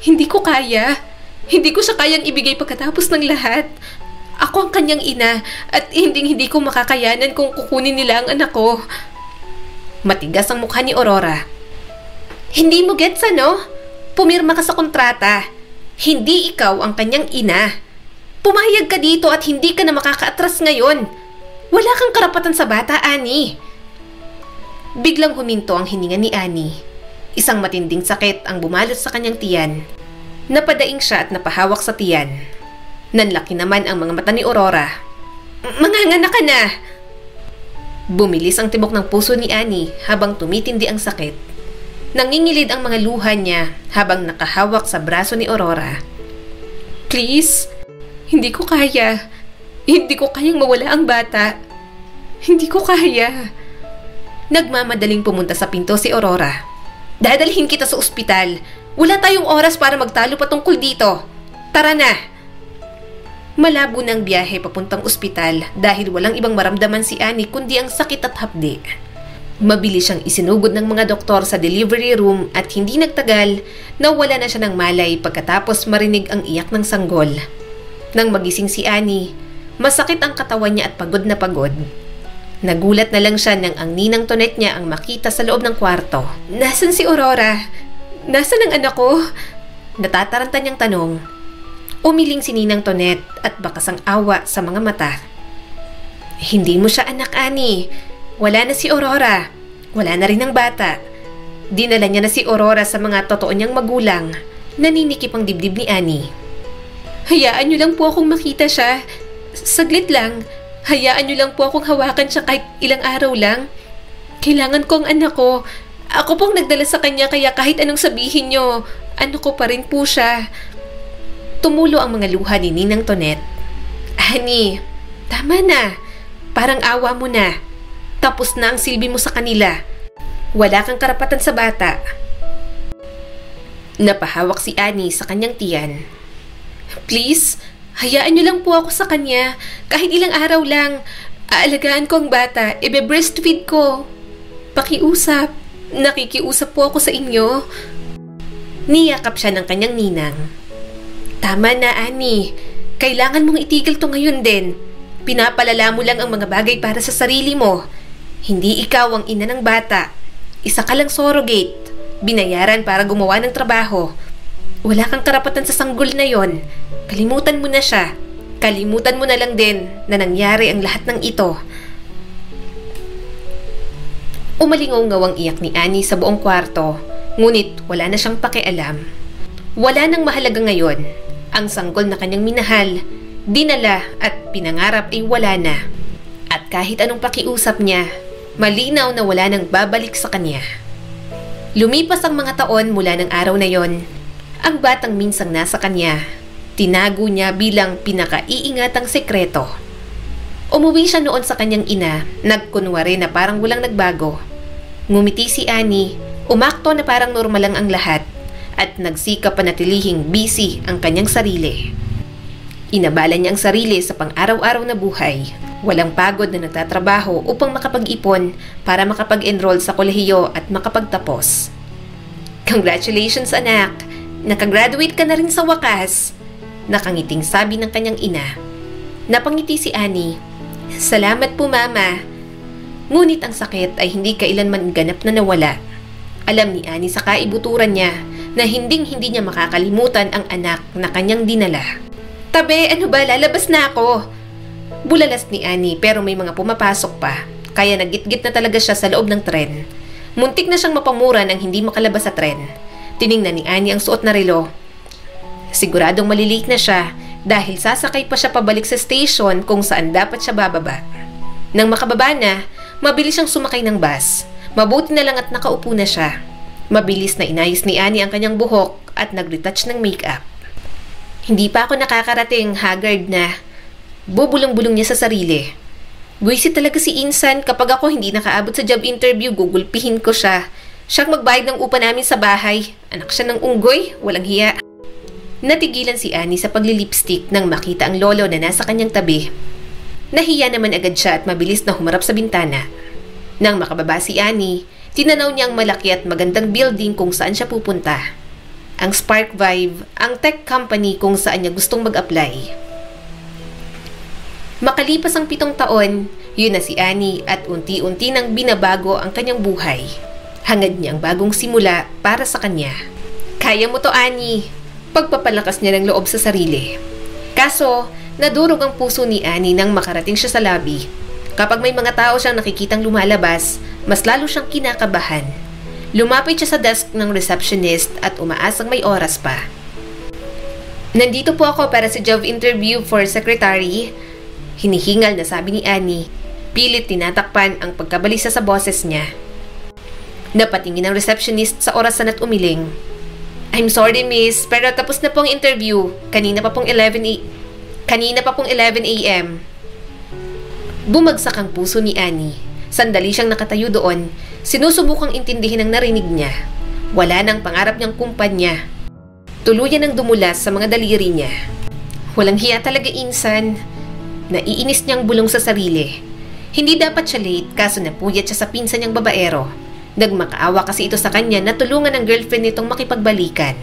Hindi ko kaya. Hindi ko siya kayang ibigay pagkatapos ng lahat. Ako ang kanyang ina at hindi ko makakayanan kung kukunin nila ang anak ko. Matigas ang mukha ni Aurora. Hindi mo gets ano? Pumirma ka sa kontrata. Hindi ikaw ang kanyang ina. Pumayag ka dito at hindi ka na makakaatras ngayon. Wala kang karapatan sa bata, Annie. Biglang huminto ang hininga ni Annie. Isang matinding sakit ang bumalot sa kanyang tiyan. Napadaing siya at napahawak sa tiyan. Nanlaki naman ang mga mata ni Aurora. Manganganak ka na! Bumilis ang tibok ng puso ni Annie habang tumitindi ang sakit. Nangingilid ang mga luha niya habang nakahawak sa braso ni Aurora. Please, hindi ko kaya. Hindi ko kayang mawala ang bata. Hindi ko kaya. Nagmamadaling pumunta sa pinto si Aurora. Dadalhin kita sa ospital. Wala tayong oras para magtalo patungkol dito. Tara na! Malabo ng biyahe papuntang ospital dahil walang ibang maramdaman si Annie kundi ang sakit at hapdi. Mabilis siyang isinugod ng mga doktor sa delivery room at hindi nagtagal, nawala na siya ng malay pagkatapos marinig ang iyak ng sanggol. Nang magising si Annie, masakit ang katawan niya at pagod na pagod. Nagulat na lang siya nang ang ninang Tonet niya ang makita sa loob ng kwarto. Nasaan si Aurora? Nasaan ang anak ko? Natataranta niyang tanong. Umiling si Ninang Tonet at bakas ang awa sa mga mata. Hindi mo siya anak, Annie. Wala na si Aurora. Wala na rin ang bata. Dinala niya na si Aurora sa mga totoo niyang magulang. Naninikip ang dibdib ni Annie. Hayaan niyo lang po akong makita siya. Saglit lang. Hayaan niyo lang po akong hawakan siya kahit ilang araw lang. Kailangan ko ang anak ko. Ako pong nagdala sa kanya kaya kahit anong sabihin niyo, ano ko pa rin po siya. Tumulo ang mga luha ni Ninang Tonet. Annie, tama na. Parang awa mo na. Tapos na ang silbi mo sa kanila. Wala kang karapatan sa bata. Napahawak si Annie sa kanyang tiyan. Please, hayaan niyo lang po ako sa kanya. Kahit ilang araw lang. Aalagaan ko ang bata. Ibe-breastfeed ko. Pakiusap. Nakikiusap po ako sa inyo. Niyakap siya ng kanyang ninang. Tama na, Annie. Kailangan mong itigil to ngayon din. Pinapalala mo lang ang mga bagay para sa sarili mo. Hindi ikaw ang ina ng bata. Isa ka lang surrogate. Binayaran para gumawa ng trabaho. Wala kang karapatan sa sanggol na yon. Kalimutan mo na siya. Kalimutan mo na lang din na nangyari ang lahat ng ito. Umalingaw-ngaw ang iyak ni Annie sa buong kwarto. Ngunit wala na siyang pakialam. Wala nang mahalaga ngayon. Ang sanggol na kanyang minahal, dinala at pinangarap ay wala na. At kahit anong pakiusap niya, malinaw na wala nang babalik sa kanya. Lumipas ang mga taon mula ng araw na yon. Ang batang minsang nasa kanya, tinago niya bilang pinakaiingatang sekreto. Umuwi siya noon sa kanyang ina, nagkunwari na parang walang nagbago. Ngumiti si Annie, umakto na parang normal lang ang lahat, at nagsikap panatilihing busy ang kanyang sarili. Inabala niya ang sarili sa pang-araw-araw na buhay. Walang pagod na nagtatrabaho upang makapag-ipon para makapag-enroll sa kolehiyo at makapagtapos. Congratulations anak! Nakagraduate ka na rin sa wakas! Nakangiting sabi ng kanyang ina. Napangiti si Annie. Salamat po mama. Ngunit ang sakit ay hindi kailanman ganap na nawala. Alam ni Annie sa kaibuturan niya na hinding-hindi niya makakalimutan ang anak na kanyang dinala. Tabi, ano ba? Lalabas na ako! Bulalas ni Annie pero may mga pumapasok pa, kaya nagitgit na talaga siya sa loob ng tren. Muntik na siyang mapamura nang hindi makalabas sa tren. Tiningnan ni Annie ang suot na relo. Siguradong malilate na siya dahil sasakay pa siya pabalik sa station kung saan dapat siya bababa. Nang makababa na, mabilis siyang sumakay ng bus. Mabuti na lang at nakaupo na siya. Mabilis na inayos ni Annie ang kanyang buhok at nag-retouch ng makeup. Hindi pa ako nakakarating, haggard na. Bubulong-bulong niya sa sarili. Buwisit talaga si Insan, kapag ako hindi nakaabot sa job interview, gugulpihin ko siya. Siyang magbayad ng upa namin sa bahay. Anak siya ng unggoy, walang hiya. Natigilan si Annie sa paglilipstick nang makita ang lolo na nasa kanyang tabi. Nahiya naman agad siya at mabilis na humarap sa bintana. Nang makababa si Annie, tinanaw niya ang malaki at magandang building kung saan siya pupunta. Ang Spark Vibe, ang tech company kung saan niya gustong mag-apply. Makalipas ang 7 taon, yun na si Annie at unti-unti nang binabago ang kanyang buhay. Hangad niya ang bagong simula para sa kanya. Kaya mo to, Annie! Pagpapalakas niya ng loob sa sarili. Kaso, nadurog ang puso ni Annie nang makarating siya sa lobby. Kapag may mga tao siyang nakikitang lumalabas, mas lalo siyang kinakabahan. Lumapit siya sa desk ng receptionist at umaasang may oras pa. Nandito po ako para sa job interview for secretary. Hinihingal na sabi ni Annie. Pilit tinatakpan ang pagkabalisa sa boses niya. Napatingin ang receptionist sa orasan at umiling. I'm sorry miss, pero tapos na pong interview. Kanina pa pong 11 a.m. Bumagsak ang puso ni Annie. Sandali siyang nakatayo doon. Sinusubukang intindihin ang narinig niya. Wala nang pangarap niyang kumpanya. Tuluyan ang dumulas sa mga daliri niya. Walang hiya talaga, Insan. Naiinis niyang bulong sa sarili. Hindi dapat siya late kaso napuyat siya sa pinsan niyang babaero. Nagmakaawa kasi ito sa kanya na tulungan ang girlfriend nitong makipagbalikan.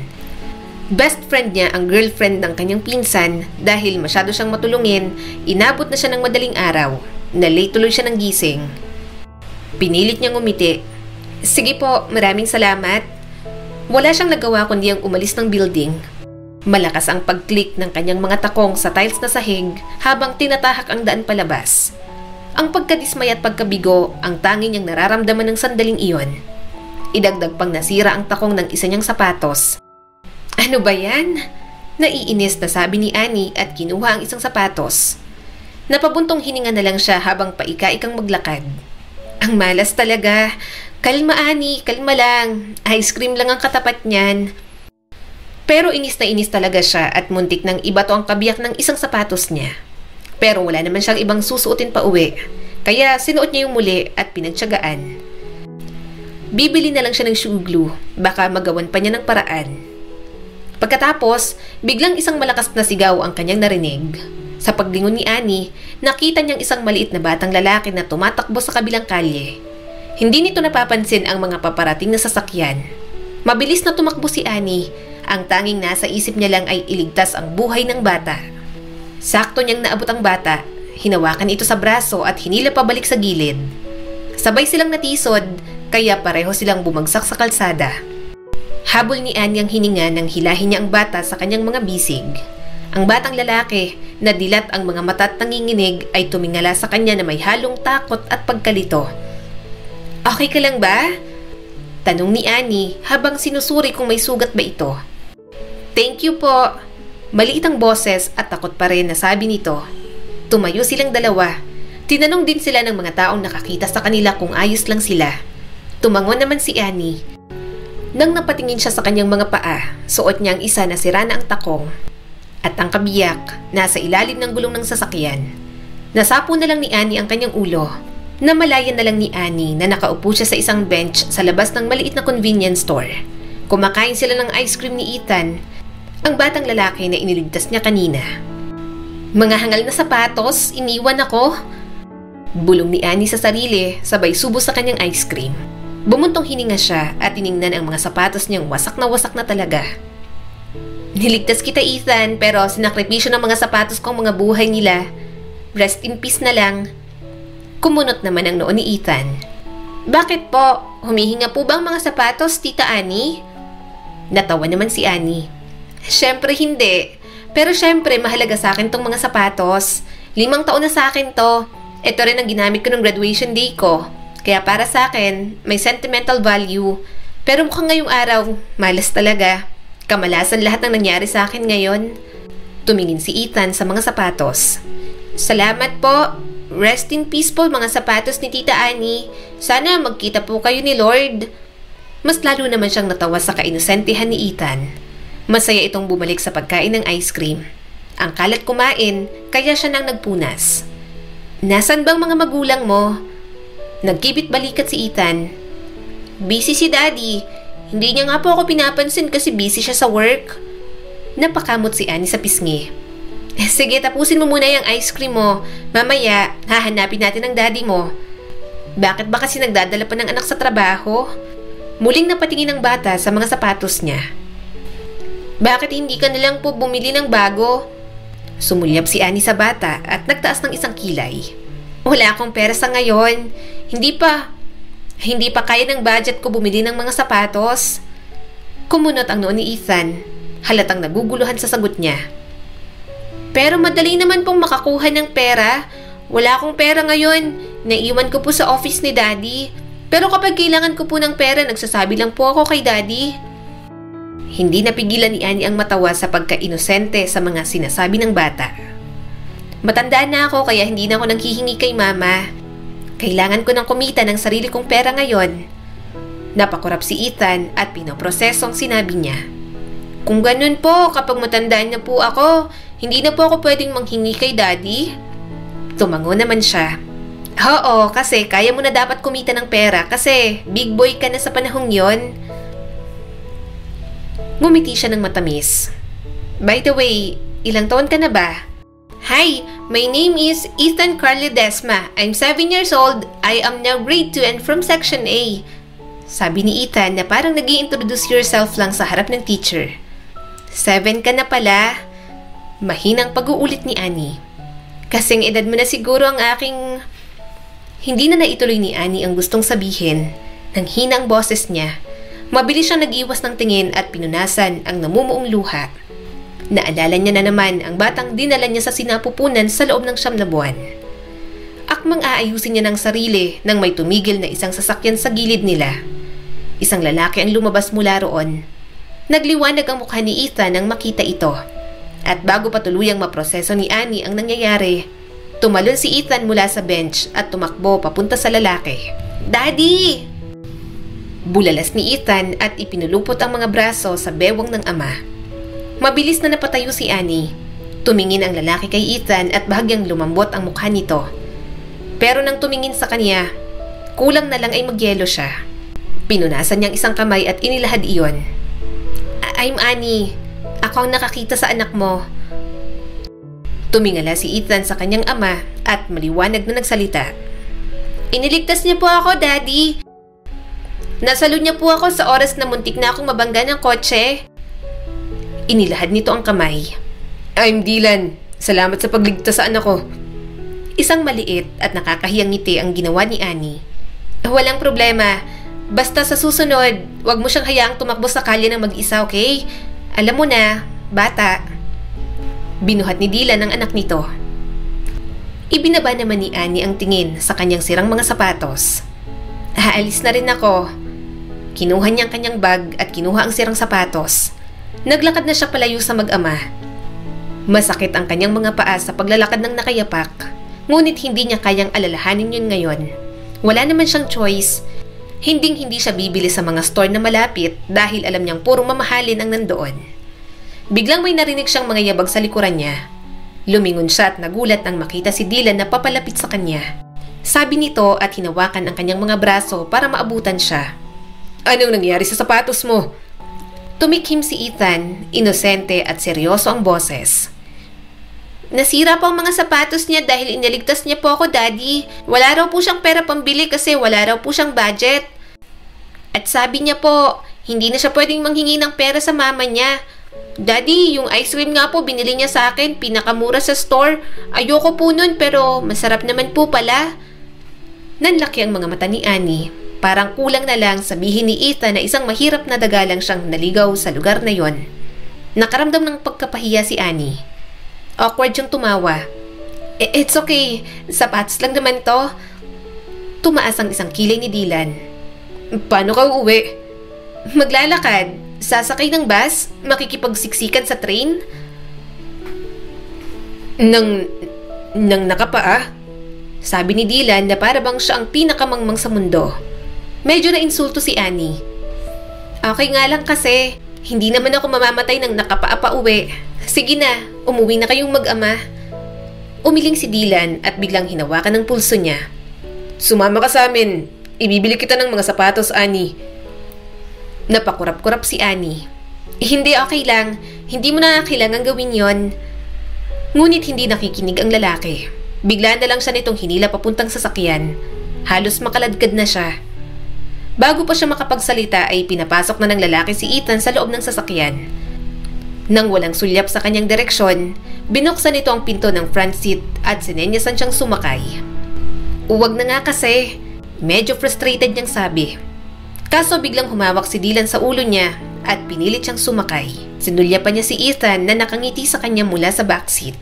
Best friend niya ang girlfriend ng kanyang pinsan dahil masyado siyang matulungin, inabot na siya ng madaling araw. Na-late tuloy siya ng gising. Pinilit niyang umiti. Sige po, maraming salamat. Wala siyang nagawa kundi ang umalis ng building. Malakas ang pag-click ng kanyang mga takong sa tiles na sahig habang tinatahak ang daan palabas. Ang pagkadismay at pagkabigo ang tanging niyang nararamdaman ng sandaling iyon. Idagdag pang nasira ang takong ng isa niyang sapatos. Ano ba yan? Naiinis na sabi ni Annie at kinuha ang isang sapatos. Napabuntong hininga na lang siya habang paika-ikang maglakad. Ang malas talaga. Kalma Annie, kalma lang. Ice cream lang ang katapat niyan. Pero inis na inis talaga siya at muntik nang ibato ang kabiyak ng isang sapatos niya. Pero wala naman siyang ibang susuotin pa uwi. Kaya sinuot niya yung muli at pinagtiyagaan. Bibili na lang siya ng shoe glue. Baka magawan pa niya ng paraan. Pagkatapos, biglang isang malakas na sigaw ang kanyang narinig. Sa paglingon ni Annie, nakita niyang isang maliit na batang lalaki na tumatakbo sa kabilang kalye. Hindi nito napapansin ang mga paparating na sasakyan. Mabilis na tumakbo si Annie. Ang tanging nasa isip niya lang ay iligtas ang buhay ng bata. Sakto niyang naabot ang bata, hinawakan ito sa braso at hinila pabalik sa gilid. Sabay silang natisod, kaya pareho silang bumagsak sa kalsada. Habol ni Annie ang hininga nang hilahin niya ang bata sa kanyang mga bisig. Ang batang lalaki, na dilat ang mga mata at nanginginig, ay tumingala sa kanya na may halong takot at pagkalito. Okay ka lang ba? Tanong ni Annie habang sinusuri kung may sugat ba ito. Thank you po. Maliit ang boses at takot pa rin na sabi nito. Tumayo silang dalawa. Tinanong din sila ng mga taong nakakita sa kanila kung ayos lang sila. Tumangon naman si Annie. Nang napatingin siya sa kanyang mga paa, suot niya ang isa na sira na ang takong. At ang kabiyak, nasa ilalim ng gulong ng sasakyan. Nasapo na lang ni Annie ang kanyang ulo. Namalayan na lang ni Annie na nakaupo siya sa isang bench sa labas ng maliit na convenience store. Kumakain sila ng ice cream ni Ethan, ang batang lalaki na iniligtas niya kanina. Mga hangal na sapatos, iniwan ako. Bulong ni Annie sa sarili, sabay subo sa kanyang ice cream. Bumuntong hininga siya at tiningnan ang mga sapatos niyang wasak na talaga. Niligtas kita, Ethan, pero sinakripisyo ng mga sapatos ko ang mga buhay nila. Rest in peace na lang. Kumunot naman ang noo ni Ethan. Bakit po? Humihinga po ba ang mga sapatos, Tita Annie? Natawa naman si Annie. Syempre hindi. Pero syempre mahalaga sa akin tong mga sapatos. 5 taon na sa akin to. Ito rin ang ginamit ko ng graduation day ko. Kaya para sa akin, may sentimental value. Pero mukhang ngayong araw, malas talaga. Kamalasan lahat ng nangyari sa akin ngayon. Tumingin si Ethan sa mga sapatos. Salamat po. Rest in peace po mga sapatos ni Tita Annie. Sana magkita po kayo ni Lord. Mas lalo naman siyang natawa sa kainosentihan ni Ethan. Masaya itong bumalik sa pagkain ng ice cream. Ang kalat kumain, kaya siya nang nagpunas. Nasaan bang mga magulang mo? Nagkibit balikat si Ethan. Busy si Daddy. Hindi niya nga po ako pinapansin kasi busy siya sa work. Napakamot si Annie sa pisngi. Sige, tapusin mo muna yung ice cream mo. Mamaya, hahanapin natin ang daddy mo. Bakit ba kasi nagdadala pa ng anak sa trabaho? Muling napatingin ang bata sa mga sapatos niya. Bakit hindi ka nalang po bumili ng bago? Sumulyap si Annie sa bata at nagtaas ng isang kilay. Wala akong pera sa ngayon. Hindi pa kaya ng budget ko bumili ng mga sapatos. Kumunot ang noo ni Ethan. Halatang naguguluhan sa sagot niya. Pero madali naman pong makakuha ng pera. Wala akong pera ngayon. Naiwan ko po sa office ni Daddy. Pero kapag kailangan ko po ng pera, nagsasabi lang po ako kay Daddy. Hindi napigilan ni Annie ang matawa sa pagka-inosente sa mga sinasabi ng bata. Matanda na ako kaya hindi na ako nanghihingi kay Mama. Kailangan ko ng kumita ng sarili kong pera ngayon. Napakurap si Ethan at pinoproseso ang sinabi niya. Kung ganun po, kapag matandaan na po ako, hindi na po ako pwedeng manghingi kay Daddy. Tumango naman siya. Oo, kasi kaya mo na dapat kumita ng pera kasi big boy ka na sa panahong yon. Ngumiti siya ng matamis. By the way, ilang taon ka na ba? Hi, my name is Ethan Carl Ledesma. I'm 7 years old. I am now grade 2 and from section A. Sabi ni Ethan na parang nag-i-introduce yourself lang sa harap ng teacher. 7 ka na pala. Mahinang pag-uulit ni Annie. Kasing edad mo na siguro ang aking... Hindi na naituloy ni Annie ang gustong sabihin. Nang hinang boses niya. Mabilis siyang nag-iwas ng tingin at pinunasan ang namumuong luha. Naalala niya na naman ang batang dinala niya sa sinapupunan sa loob ng 9 na buwan. Akmang aayusin niya ng sarili nang may tumigil na isang sasakyan sa gilid nila. Isang lalaki ang lumabas mula roon. Nagliwanag ang mukha ni Ethan nang makita ito. At bago pa tuluyang maproseso ni Annie ang nangyayari, tumalon si Ethan mula sa bench at tumakbo papunta sa lalaki. Daddy! Bulalas ni Ethan at ipinulupot ang mga braso sa bewang ng ama. Mabilis na napatayo si Annie. Tumingin ang lalaki kay Ethan at bahagyang lumambot ang mukha nito. Pero nang tumingin sa kanya, kulang na lang ay magyelo siya. Pinunasan niyang isang kamay at inilahad iyon. I'm Annie. Ako ang nakakita sa anak mo. Tumingala si Ethan sa kanyang ama at maliwanag na nagsalita. Iniligtas niya po ako, Daddy. Nasalo niya po ako sa oras na muntik na akong mabangga ng kotse. Inilahad nito ang kamay. I'm Dylan. Salamat sa pagligtas sa anak ko. Isang maliit at nakakahiyang ngiti ang ginawa ni Annie. Walang problema. Basta sa susunod, wag mo siyang hayaang tumakbo sa kalye ng mag-isa, okay? Alam mo na, bata. Binuhat ni Dylan ang anak nito. Ibinaba naman ni Annie ang tingin sa kanyang sirang mga sapatos. Aalis na rin ako. Kinuha niya ang kanyang bag at kinuha ang sirang sapatos. Naglakad na siya palayo sa mag-ama. Masakit ang kanyang mga paa sa paglalakad ng nakayapak, ngunit hindi niya kayang alalahanin yun ngayon. Wala naman siyang choice. Hinding-hindi siya bibili sa mga store na malapit dahil alam niyang puro mamahalin ang nandoon. Biglang may narinig siyang mga yabag sa likuran niya. Lumingon siya at nagulat nang makita si Dylan na papalapit sa kanya. Sabi nito at hinawakan ang kanyang mga braso para maabutan siya. Anong nangyari sa sapatos mo? Tumikhim si Ethan, inosente at seryoso ang boses. Nasira po ang mga sapatos niya dahil inaligtas niya po ako, Daddy. Wala raw po siyang pera pambili kasi wala raw po siyang budget. At sabi niya po, hindi na siya pwedeng manghingi ng pera sa mama niya. Daddy, yung ice cream nga po binili niya sa akin, pinakamura sa store. Ayoko po nun pero masarap naman po pala. Nanlaki ang mga mata ni Annie. Parang kulang na lang sabihin ni Ethan na isang mahirap na dagalang siyang naligaw sa lugar na yon. Nakaramdam ng pagkapahiya si Annie. Awkward siyang tumawa. It's okay, sapatos lang naman to. Tumaas ang isang kilay ni Dylan. Paano ka uuwi? Maglalakad, sasakay ng bus, makikipagsiksikan sa train? Nang nakapaa? Sabi ni Dylan na para bang siya ang pinakamangmang sa mundo. Medyo na-insulto si Annie. Okay nga lang kasi, hindi naman ako mamamatay ng nakapaa pa uwi. Sige na, umuwi na kayong mag-ama. Umiling si Dylan at biglang hinawakan ng pulso niya. Sumama ka sa amin. Ibibili kita ng mga sapatos, Annie. Napakurap-kurap si Annie. Hindi, okay lang. Hindi mo na kailangan gawin yon. Ngunit hindi nakikinig ang lalaki. Bigla na lang siya nitong hinila papuntang sasakyan. Halos makaladkad na siya. Bago pa siya makapagsalita ay pinapasok na ng lalaki si Ethan sa loob ng sasakyan. Nang walang sulyap sa kanyang direksyon, binuksan nito ang pinto ng front seat at sinenyasan siyang sumakay. Uwag na nga kasi, medyo frustrated niyang sabi. Kaso biglang humawak si Dylan sa ulo niya at pinilit siyang sumakay. Sinulyapan niya si Ethan na nakangiti sa kanya mula sa backseat.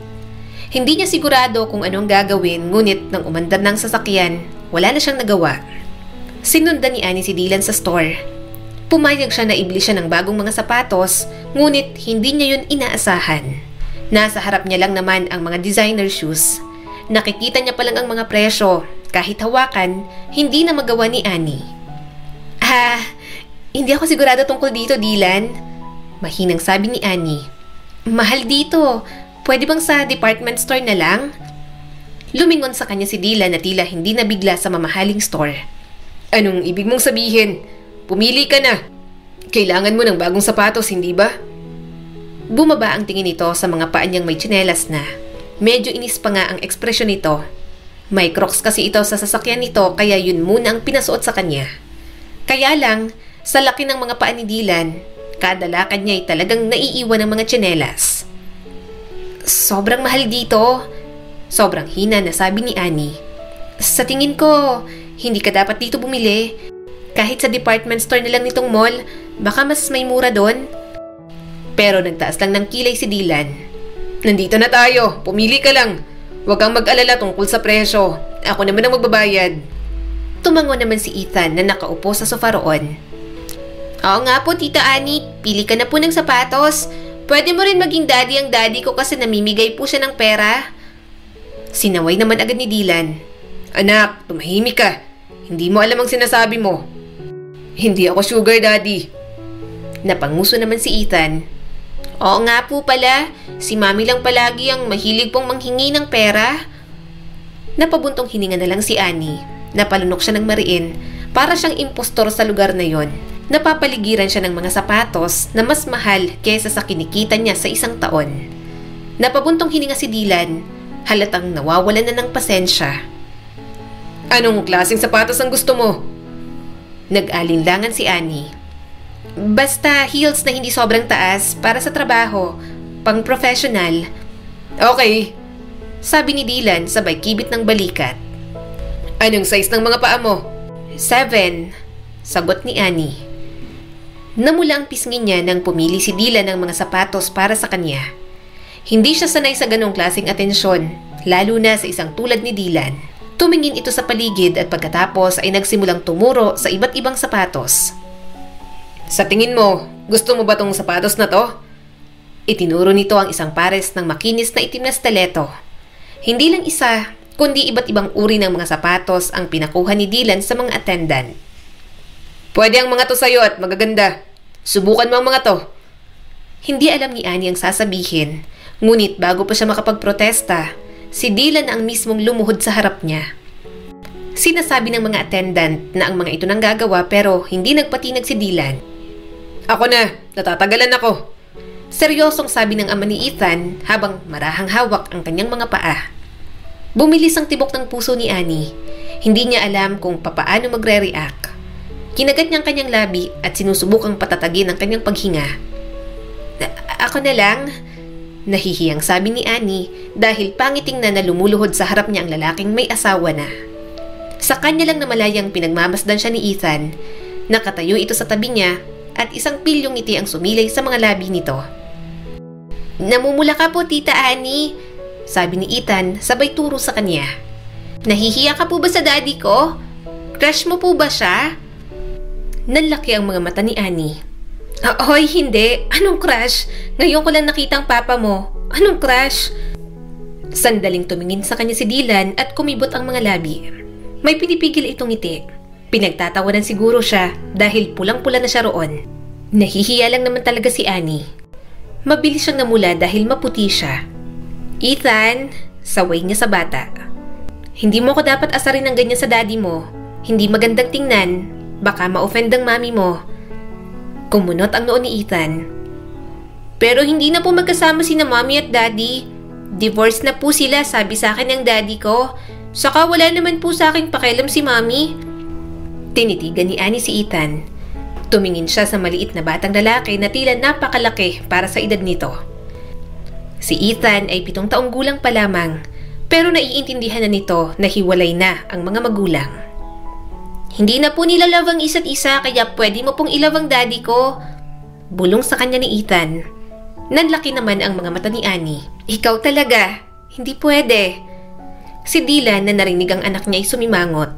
Hindi niya sigurado kung anong gagawin, ngunit nang umandar ng sasakyan, wala na siyang nagawa. Sinundan ni Annie si Dylan sa store. Pumayag siya na ibili siya ng bagong mga sapatos, ngunit hindi niya yun inaasahan. Nasa harap niya lang naman ang mga designer shoes. Nakikita niya pa lang ang mga presyo, kahit hawakan, hindi na magawa ni Annie. Hindi ako sigurado tungkol dito, Dylan. Mahinang sabi ni Annie. Mahal dito. Pwede bang sa department store na lang? Lumingon sa kanya si Dylan na tila hindi nabigla sa mamahaling store. Anong ibig mong sabihin? Pumili ka na. Kailangan mo ng bagong sapatos, hindi ba? Bumaba ang tingin nito sa mga paa niyang may tsinelas na. Medyo inis pa nga ang ekspresyon nito. May Crocs kasi ito sa sasakyan nito kaya yun muna ang pinasuot sa kanya. Kaya lang, sa laki ng mga paa ni Dylan, kada lakad niya ay talagang naiiwan ng mga tsinelas. Sobrang mahal dito. Sobrang hina na sabi ni Annie. Sa tingin ko, hindi ka dapat dito bumili. Kahit sa department store na lang nitong mall, baka mas may mura doon. Pero nagtaas lang ng kilay si Dylan. Nandito na tayo, pumili ka lang. Huwag kang mag-alala tungkol sa presyo. Ako naman ang magbabayad. Tumango naman si Ethan na nakaupo sa sofa roon. Oo nga po, Tita Annie, pili ka na po ng sapatos. Pwede mo rin maging daddy ang daddy ko kasi namimigay po siya ng pera. Sinaway naman agad ni Dylan. Anak, tumahimik ka. Hindi mo alam ang sinasabi mo. Hindi ako sugar daddy. Napanguso naman si Ethan. Oo nga po pala, si Mami lang palagi ang mahilig pong manghingi ng pera. Napabuntong hininga na lang si Annie. Napalunok siya ng mariin para siyang impostor sa lugar na yon. Napapaligiran siya ng mga sapatos na mas mahal kaysa sa kinikita niya sa isang taon. Napabuntong hininga si Dylan, halatang nawawalan na ng pasensya. Anong klaseng sapatos ang gusto mo? Nag-alinlangan si Annie. Basta heels na hindi sobrang taas para sa trabaho, pang professional. Okay, sabi ni Dylan sabay kibit ng balikat. Anong size ng mga paa mo? 7, sagot ni Annie. Namula ang pisngi niya nang pumili si Dylan ng mga sapatos para sa kanya. Hindi siya sanay sa ganong klaseng atensyon, lalo na sa isang tulad ni Dylan. Tumingin ito sa paligid at pagkatapos ay nagsimulang tumuro sa iba't ibang sapatos. Sa tingin mo, gusto mo ba tong sapatos na to? Itinuro nito ang isang pares ng makinis na itim na stiletto. Hindi lang isa, kundi iba't ibang uri ng mga sapatos ang pinakuha ni Dylan sa mga attendant. Pwede ang mga to sa'yo at magaganda. Subukan mo ang mga to. Hindi alam ni Annie ang sasabihin, ngunit bago pa siya makapagprotesta, si Dylan ang mismong lumuhod sa harap niya. Sinasabi ng mga attendant na ang mga ito nang gagawa pero hindi nagpatinag si Dylan. Ako na, natatagalan ako. Seryosong sabi ng ama ni Ethan habang marahang hawak ang kanyang mga paa. Bumilis ang tibok ng puso ni Annie. Hindi niya alam kung papaano magre-react. Kinagat niyang kanyang labi at sinusubukang patatagin ang kanyang paghinga. Ako na lang, nahihiyang sabi ni Annie dahil pangiting na lumuluhod sa harap niya ang lalaking may asawa na. Sa kanya lang na malayang pinagmamasdan siya ni Ethan, nakatayo ito sa tabi niya at isang pilyong ngiti ang sumilay sa mga labi nito. Namumula ka po, Tita Annie, sabi ni Ethan sabay turo sa kanya. Nahihiya ka po ba sa daddy ko? Crush mo po ba siya? Nanlaki ang mga mata ni Annie. Ahoy, hindi. Anong crush? Ngayon ko lang nakita ang papa mo. Anong crush? Sandaling tumingin sa kanya si Dylan at kumibot ang mga labi. May pinipigil itong ngiti. Pinagtatawanan siguro siya dahil pulang-pula na siya roon. Nahihiya lang naman talaga si Annie. Mabilis siyang namula dahil maputi siya. Ethan, saway niya sa bata. Hindi mo ko dapat asarin ng ganyan sa daddy mo. Hindi magandang tingnan. Baka ma-offend ang mami mo. Kumunot ang noo ni Ethan. Pero hindi na po magkasama sina mommy at daddy. Divorce na po sila, sabi sa akin ng daddy ko. Saka wala naman po sa aking pakialam si mommy. Tinitigan ni Annie si Ethan. Tumingin siya sa maliit na batang lalaki na tila napakalaki para sa edad nito. Si Ethan ay 7 taong gulang pa lamang, pero naiintindihan na nito na hiwalay na ang mga magulang. Hindi na po nila love ang isa't isa kaya pwede mo pong ilove ang daddy ko. Bulong sa kanya ni Ethan. Nanlaki naman ang mga mata ni Annie. Ikaw talaga. Hindi pwede. Si Dylan na narinig ang anak niya ay sumimangot.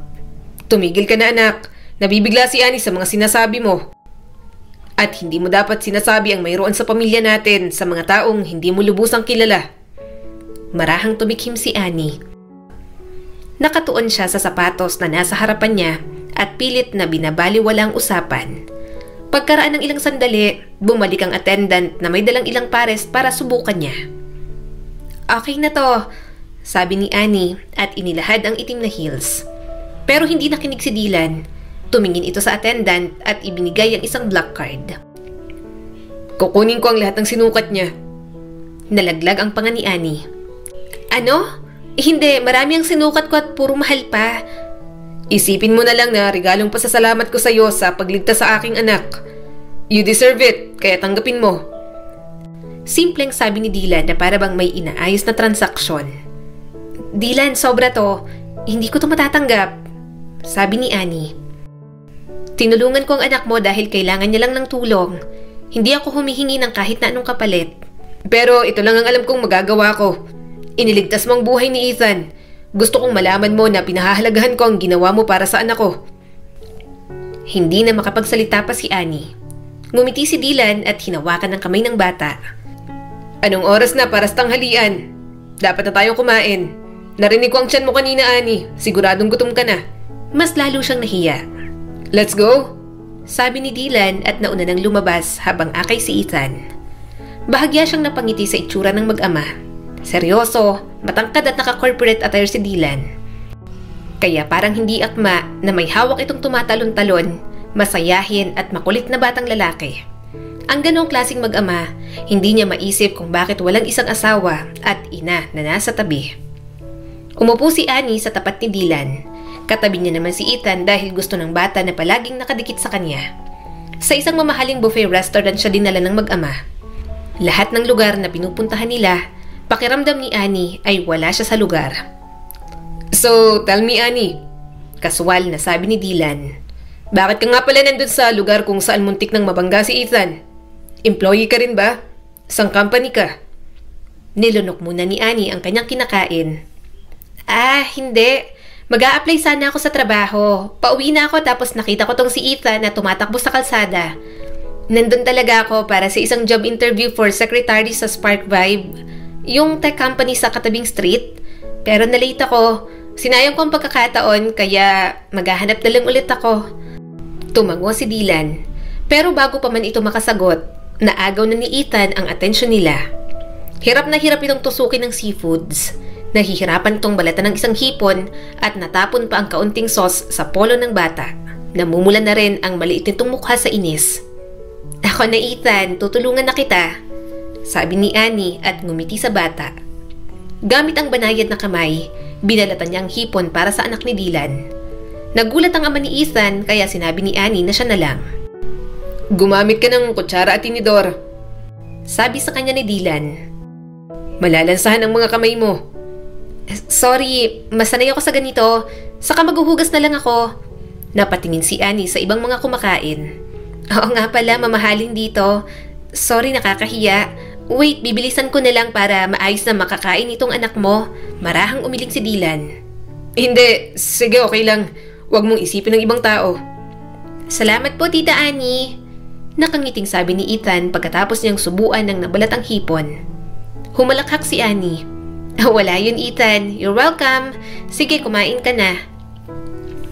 Tumigil ka na anak. Nabibigla si Annie sa mga sinasabi mo. At hindi mo dapat sinasabi ang mayroon sa pamilya natin sa mga taong hindi mo lubusang kilala. Marahang tumikhim si Annie. Nakatuon siya sa sapatos na nasa harapan niya at pilit na binabaliwala ang usapan. Pagkaraan ng ilang sandali, bumalik ang attendant na may dalang ilang pares para subukan niya. Okay na to, sabi ni Annie at inilahad ang itim na heels. Pero hindi nakinig si Dylan. Tumingin ito sa attendant at ibinigay ang isang black card. Kukunin ko ang lahat ng sinukat niya. Nalaglag ang panga ni Annie. Ano? Hindi, marami ang sinukat ko at puro mahal pa. Isipin mo na lang na regalong pasasalamat ko sa iyo sa pagligtas sa aking anak. You deserve it, kaya tanggapin mo. Simpleng sabi ni Dylan na para bang may inaayos na transaksyon. Dylan, sobra to. Hindi ko to matatanggap, sabi ni Annie. Tinulungan ko ang anak mo dahil kailangan niya lang ng tulong. Hindi ako humihingi ng kahit na anong kapalit. Pero ito lang ang alam kong magagawa ko. Iniligtas mo ang buhay ni Ethan. Gusto kong malaman mo na pinahahalagahan ko ang ginawa mo para sa anak ko. Hindi na makapagsalita pa si Annie. Ngumiti si Dylan at hinawakan ang kamay ng bata. Anong oras na para sa tanghalian? Dapat na tayong kumain. Narinig ko ang tiyan mo kanina, Annie. Siguradong gutom ka na. Mas lalo siyang nahiya. Let's go, sabi ni Dylan at nauna nang lumabas habang akay si Ethan. Bahagya siyang napangiti sa itsura ng mag-ama. Seryoso, matangkad at naka-corporate attire si Dylan. Kaya parang hindi akma na may hawak itong tumatalon-talon, masayahin at makulit na batang lalaki. Ang ganong klaseng mag-ama, hindi niya maisip kung bakit walang isang asawa at ina na nasa tabi. Umupo si Annie sa tapat ni Dylan. Katabi niya naman si Ethan dahil gusto ng bata na palaging nakadikit sa kanya. Sa isang mamahaling buffet restaurant siya dinala ng mag-ama. Lahat ng lugar na pinupuntahan nila, pakiramdam ni Annie ay wala siya sa lugar. So, tell me Annie, kaswal na sabi ni Dylan. Bakit ka nga pala nandun sa lugar kung saan muntik nang mabangga si Ethan? Employee ka rin ba? Sang company ka? Nilunok muna ni Annie ang kanyang kinakain. Hindi. Mag-a-apply sana ako sa trabaho. Pauwi na ako tapos nakita ko tong si Ethan na tumatakbo sa kalsada. Nandun talaga ako para sa isang job interview for secretary sa Spark Vibe, yung tech company sa katabing street. Pero na-late ako. Sinayang ko ang pagkakataon kaya maghahanap na lang ulit ako. Tumango si Dylan. Pero bago pa man ito makasagot, naagaw na ni Ethan ang atensyon nila. Hirap na hirap itong tusukin ng seafoods. Nahihirapan itong balatan ng isang hipon at natapon pa ang kaunting sauce sa polo ng bata. Namumula na rin ang maliit nitong mukha sa inis. Ako na Ethan, tutulungan na kita, sabi ni Annie at ngumiti sa bata. Gamit ang banayad na kamay, binalatan niya ang hipon para sa anak ni Dylan. Nagulat ang ama ni Ethan kaya sinabi ni Annie na siya na lang. Gumamit ka ng kutsara at tinidor, sabi sa kanya ni Dylan. Malalansahan ang mga kamay mo. Sorry, masanay ako sa ganito. Saka maghuhugas na lang ako. Napatingin si Annie sa ibang mga kumakain. Oo nga pala, mamahalin dito. Sorry, nakakahiya. Wait, bibilisan ko na lang para maayos na makakain itong anak mo. Marahang umiling si Dylan. Hindi, sige okay lang. Huwag mong isipin ng ibang tao. Salamat po, Tita Annie. Nakangiting sabi ni Ethan pagkatapos niyang subuan ng nabalat ang hipon. Humalakhak si Annie. Wala yun, Ethan. You're welcome. Sige, kumain ka na.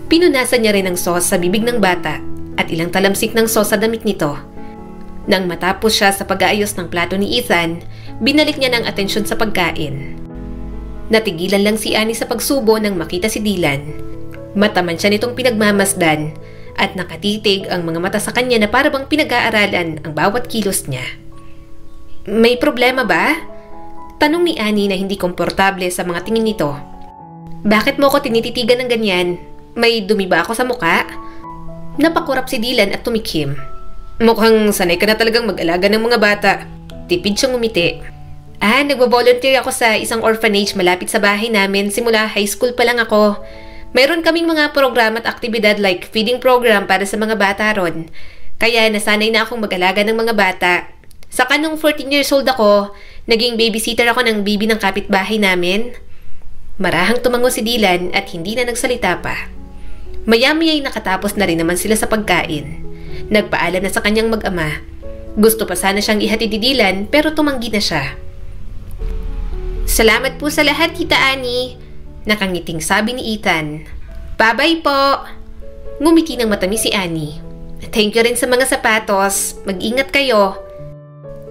Pinunasan niya rin ang sauce sa bibig ng bata at ilang talamsik ng sauce sa damit nito. Nang matapos siya sa pag-aayos ng plato ni Ethan, binalik niya ng atensyon sa pagkain. Natigilan lang si Annie sa pagsubo nang makita si Dylan. Mataman siya nitong pinagmamasdan at nakatitig ang mga mata sa kanya na parabang pinag-aaralan ang bawat kilos niya. May problema ba? Tanong ni Annie na hindi komportable sa mga tingin nito. Bakit mo ko tinititigan ng ganyan? May dumi ba ako sa muka? Napakurap si Dylan at tumikhim. Mukhang sanay ka na talagang mag-alaga ng mga bata. Tipid siyang umiti. Nagbo-volunteer ako sa isang orphanage malapit sa bahay namin simula high school pa lang ako. Mayroon kaming mga program at aktibidad like feeding program para sa mga bata ron. Kaya nasanay na akong mag-alaga ng mga bata. Saka nung 14 years old ako, naging babysitter ako ng baby ng kapitbahay namin. Marahang tumango si Dylan at hindi na nagsalita pa. Maya-maya ay nakatapos na rin naman sila sa pagkain. Nagpaalam na sa kanyang mag-ama. Gusto pa sana siyang ihatid ni Dylan pero tumanggi na siya. Salamat po sa lahat, Tita Annie. Nakangiting sabi ni Ethan. Bye-bye po. Ngumiti ng matamis si Annie. Thank you rin sa mga sapatos. Mag-ingat kayo.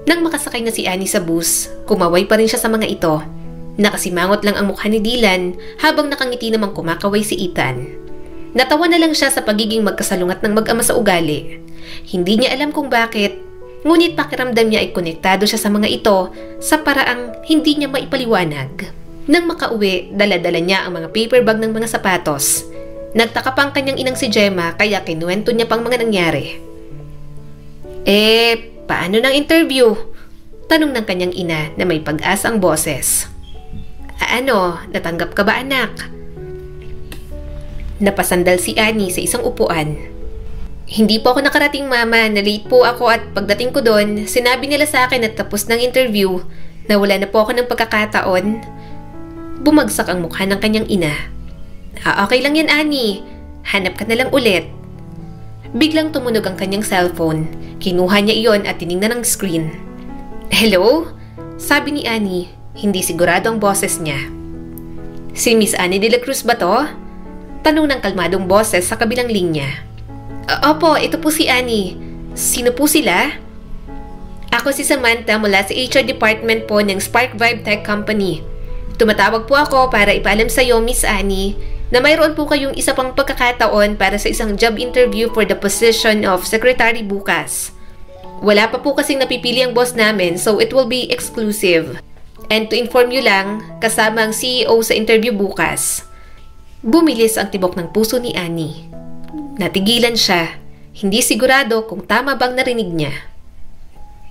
Nang makasakay na si Annie sa bus, kumaway pa rin siya sa mga ito. Nakasimangot lang ang mukha ni Dylan habang nakangiti namang kumakaway si Ethan. Natawa na lang siya sa pagiging magkasalungat ng mag-ama sa ugali. Hindi niya alam kung bakit, ngunit pakiramdam niya ay konektado siya sa mga ito sa paraang hindi niya maipaliwanag. Nang makauwi, dala-dala niya ang mga paper bag ng mga sapatos. Nagtaka pa ang kanyang inang si Gemma kaya kinuwento niya pang mga nangyari. Paano ng interview? Tanong ng kanyang ina na may pag-asa ang boses. Natanggap ka ba anak? Napasandal si Annie sa isang upuan. Hindi po ako nakarating mama, na-late po ako at pagdating ko doon, sinabi nila sa akin at tapos ng interview na wala na po ako ng pagkakataon. Bumagsak ang mukha ng kanyang ina. Okay lang yan Annie, hanap ka na lang ulit. Biglang tumunog ang kanyang cellphone. Kinuha niya iyon at tiningnan ang screen. Hello? Sabi ni Annie, hindi sigurado ang boses niya. Si Miss Annie de la Cruz ba to? Tanong ng kalmadong boses sa kabilang linya. Opo, ito po si Annie. Sino po sila? Ako si Samantha mula sa HR department po ng Spark Vibe Tech Company. Tumatawag po ako para ipaalam sa iyo, Miss Annie, na mayroon po kayong isa pang pagkakataon para sa isang job interview for the position of secretary bukas. Wala pa po kasing napipili ang boss namin so it will be exclusive. And to inform you lang, kasama ang CEO sa interview bukas. Bumilis ang tibok ng puso ni Annie. Natigilan siya, hindi sigurado kung tama bang narinig niya.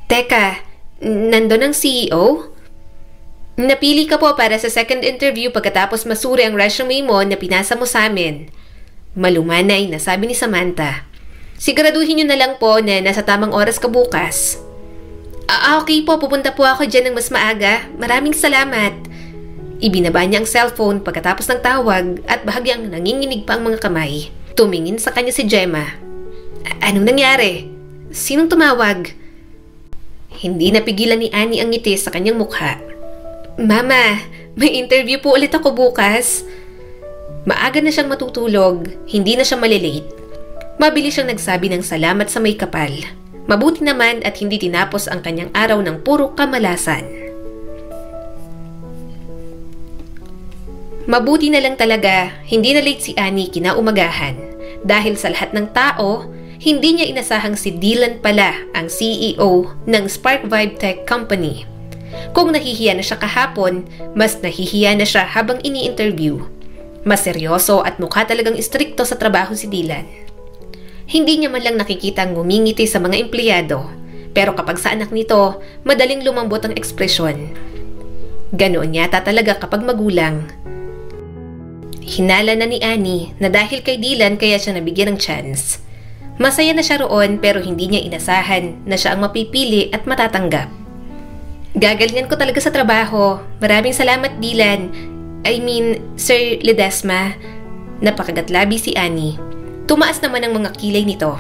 Teka, nandun ang CEO? Napili ka po para sa second interview pagkatapos masuri ang resume mo na pinasa mo sa amin. Malumanay na sabi ni Samantha. Siguraduhin niyo na lang po na nasa tamang oras ka bukas. Okay po, pupunta po ako dyan ng mas maaga. Maraming salamat. Ibinaba niya ang cellphone pagkatapos ng tawag at bahagyang nanginginig pa ang mga kamay. Tumingin sa kanya si Gemma. Anong nangyari? Sinong tumawag? Hindi napigilan ni Annie ang ngiti sa kanyang mukha. Mama, may interview po ulit ako bukas. Maaga na siyang matutulog, hindi na siya malilate. Mabilis siyang nagsabi ng salamat sa may kapal. Mabuti naman at hindi tinapos ang kanyang araw ng puro kamalasan. Mabuti na lang talaga, hindi na late si Annie kinaumagahan. Dahil sa lahat ng tao, hindi niya inasahang si Dylan pala ang CEO ng Spark Vibe Tech Company. Kung nahihiya na siya kahapon, mas nahihiya na siya habang ini-interview. Mas seryoso at mukha talagang istrikto sa trabaho si Dylan. Hindi niya man lang nakikita ang ngumingiti sa mga empleyado, pero kapag sa anak nito, madaling lumambot ang ekspresyon. Ganoon yata talaga kapag magulang. Hinala na ni Annie na dahil kay Dylan kaya siya nabigyan ng chance. Masaya na siya roon pero hindi niya inasahan na siya ang mapipili at matatanggap. Gagalingan ko talaga sa trabaho. Maraming salamat, Dylan. Sir Ledesma. Napakagatlabi si Annie. Tumaas naman ang mga kilay nito.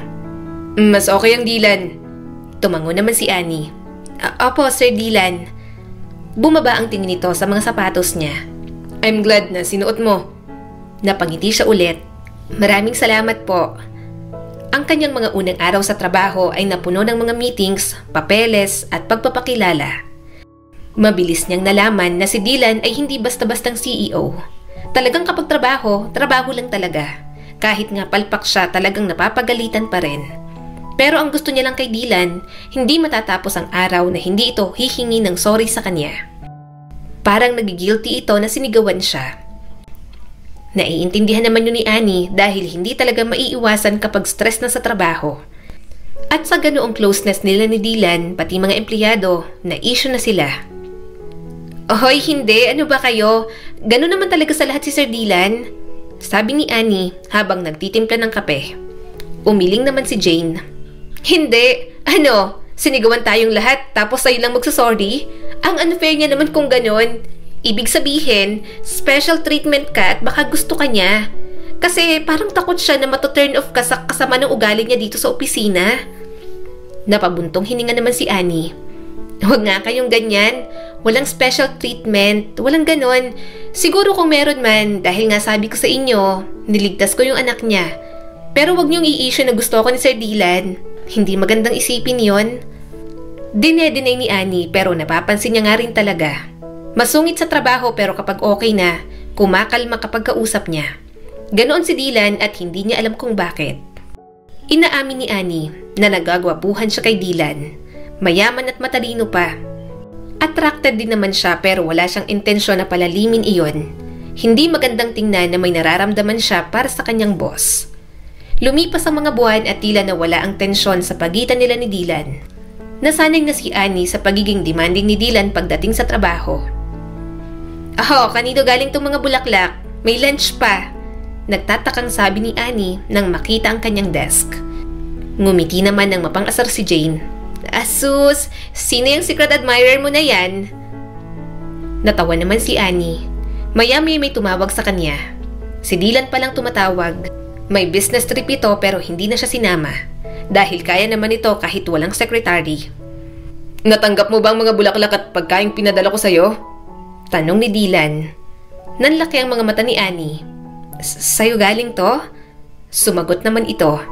Mas okay ang Dylan. Tumango naman si Annie. Opo, Sir Dylan. Bumaba ang tingin nito sa mga sapatos niya. I'm glad na sinuot mo. Napangiti siya ulit. Maraming salamat po. Ang kanyang mga unang araw sa trabaho ay napuno ng mga meetings, papeles at pagpapakilala. Mabilis niyang nalaman na si Dylan ay hindi basta-bastang CEO. Talagang kapag trabaho, trabaho lang talaga. Kahit nga palpak siya, talagang napapagalitan pa rin. Pero ang gusto niya lang kay Dylan, hindi matatapos ang araw na hindi ito hihingi ng sorry sa kanya. Parang nagigilty ito na sinigawan siya. Naiintindihan naman yun ni Annie dahil hindi talaga maiiwasan kapag stress na sa trabaho. At sa ganoong closeness nila ni Dylan, pati mga empleyado, na issue na sila. Hoy, hindi. Ano ba kayo? Gano'n naman talaga sa lahat si Sir Dylan? Sabi ni Annie habang nagtitimpla ng kape. Umiling naman si Jane. Hindi. Ano? Sinigawan tayong lahat tapos sa'yo lang magsasorry? Ang unfair niya naman kung ganon. Ibig sabihin, special treatment ka at baka gusto ka niya. Kasi parang takot siya na matuturn off ka sa kasama ng ugali niya dito sa opisina. Napabuntong hininga naman si Annie. Huwag nga kayong ganyan. Walang special treatment. Walang ganon. Siguro kung meron man, dahil nga sabi ko sa inyo, niligtas ko yung anak niya. Pero wag niyong i-issue na gusto ko ni Sir Dylan. Hindi magandang isipin yon. Dine-deny ni Annie pero napapansin niya nga rin talaga. Masungit sa trabaho pero kapag okay na, kumakalma kapag kausap niya. Ganoon si Dylan at hindi niya alam kung bakit. Inaamin ni Annie na nagagwapuhan siya kay Dylan. Mayaman at matalino pa. Attracted din naman siya pero wala siyang intensyon na palalimin iyon. Hindi magandang tingnan na may nararamdaman siya para sa kanyang boss. Lumipas ang mga buwan at tila nawala ang tensyon sa pagitan nila ni Dylan. Nasanay na si Annie sa pagiging demanding ni Dylan pagdating sa trabaho. Kanino galing tong mga bulaklak? May lunch pa. Nagtatakang sabi ni Annie nang makita ang kanyang desk. Ngumiti naman ng mapang-asar si Jane. Asus, sino yung secret admirer mo na yan? Natawa naman si Annie. Maya-maya may tumawag sa kanya. Si Dylan palang tumatawag. May business trip ito pero hindi na siya sinama. Dahil kaya naman ito kahit walang secretary. Natanggap mo ba ang mga bulaklak at pagkaing pinadala ko sa'yo? Tanong ni Dylan. Nanlaki ang mga mata ni Annie. Sa'yo galing to? Sumagot naman ito.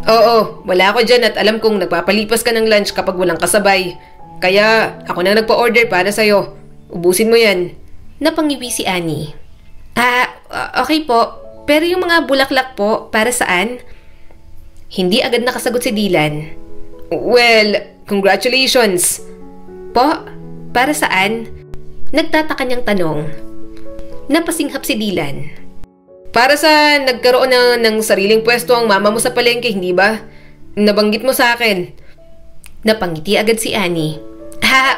Oo, wala ako dyan at alam kong nagpapalipas ka ng lunch kapag walang kasabay. Kaya ako nang nagpa-order para sa'yo. Ubusin mo yan. Napangiwi si Annie. Okay po. Pero yung mga bulaklak po, para saan? Hindi agad nakasagot si Dylan. Well, congratulations. Po? Para saan? Nagtataka niyang tanong. Napasinghap si Dylan. Para sa nagkaroon ng sariling pwesto ang mama mo sa palengke, hindi ba? Nabanggit mo sa akin. Napangiti agad si Annie.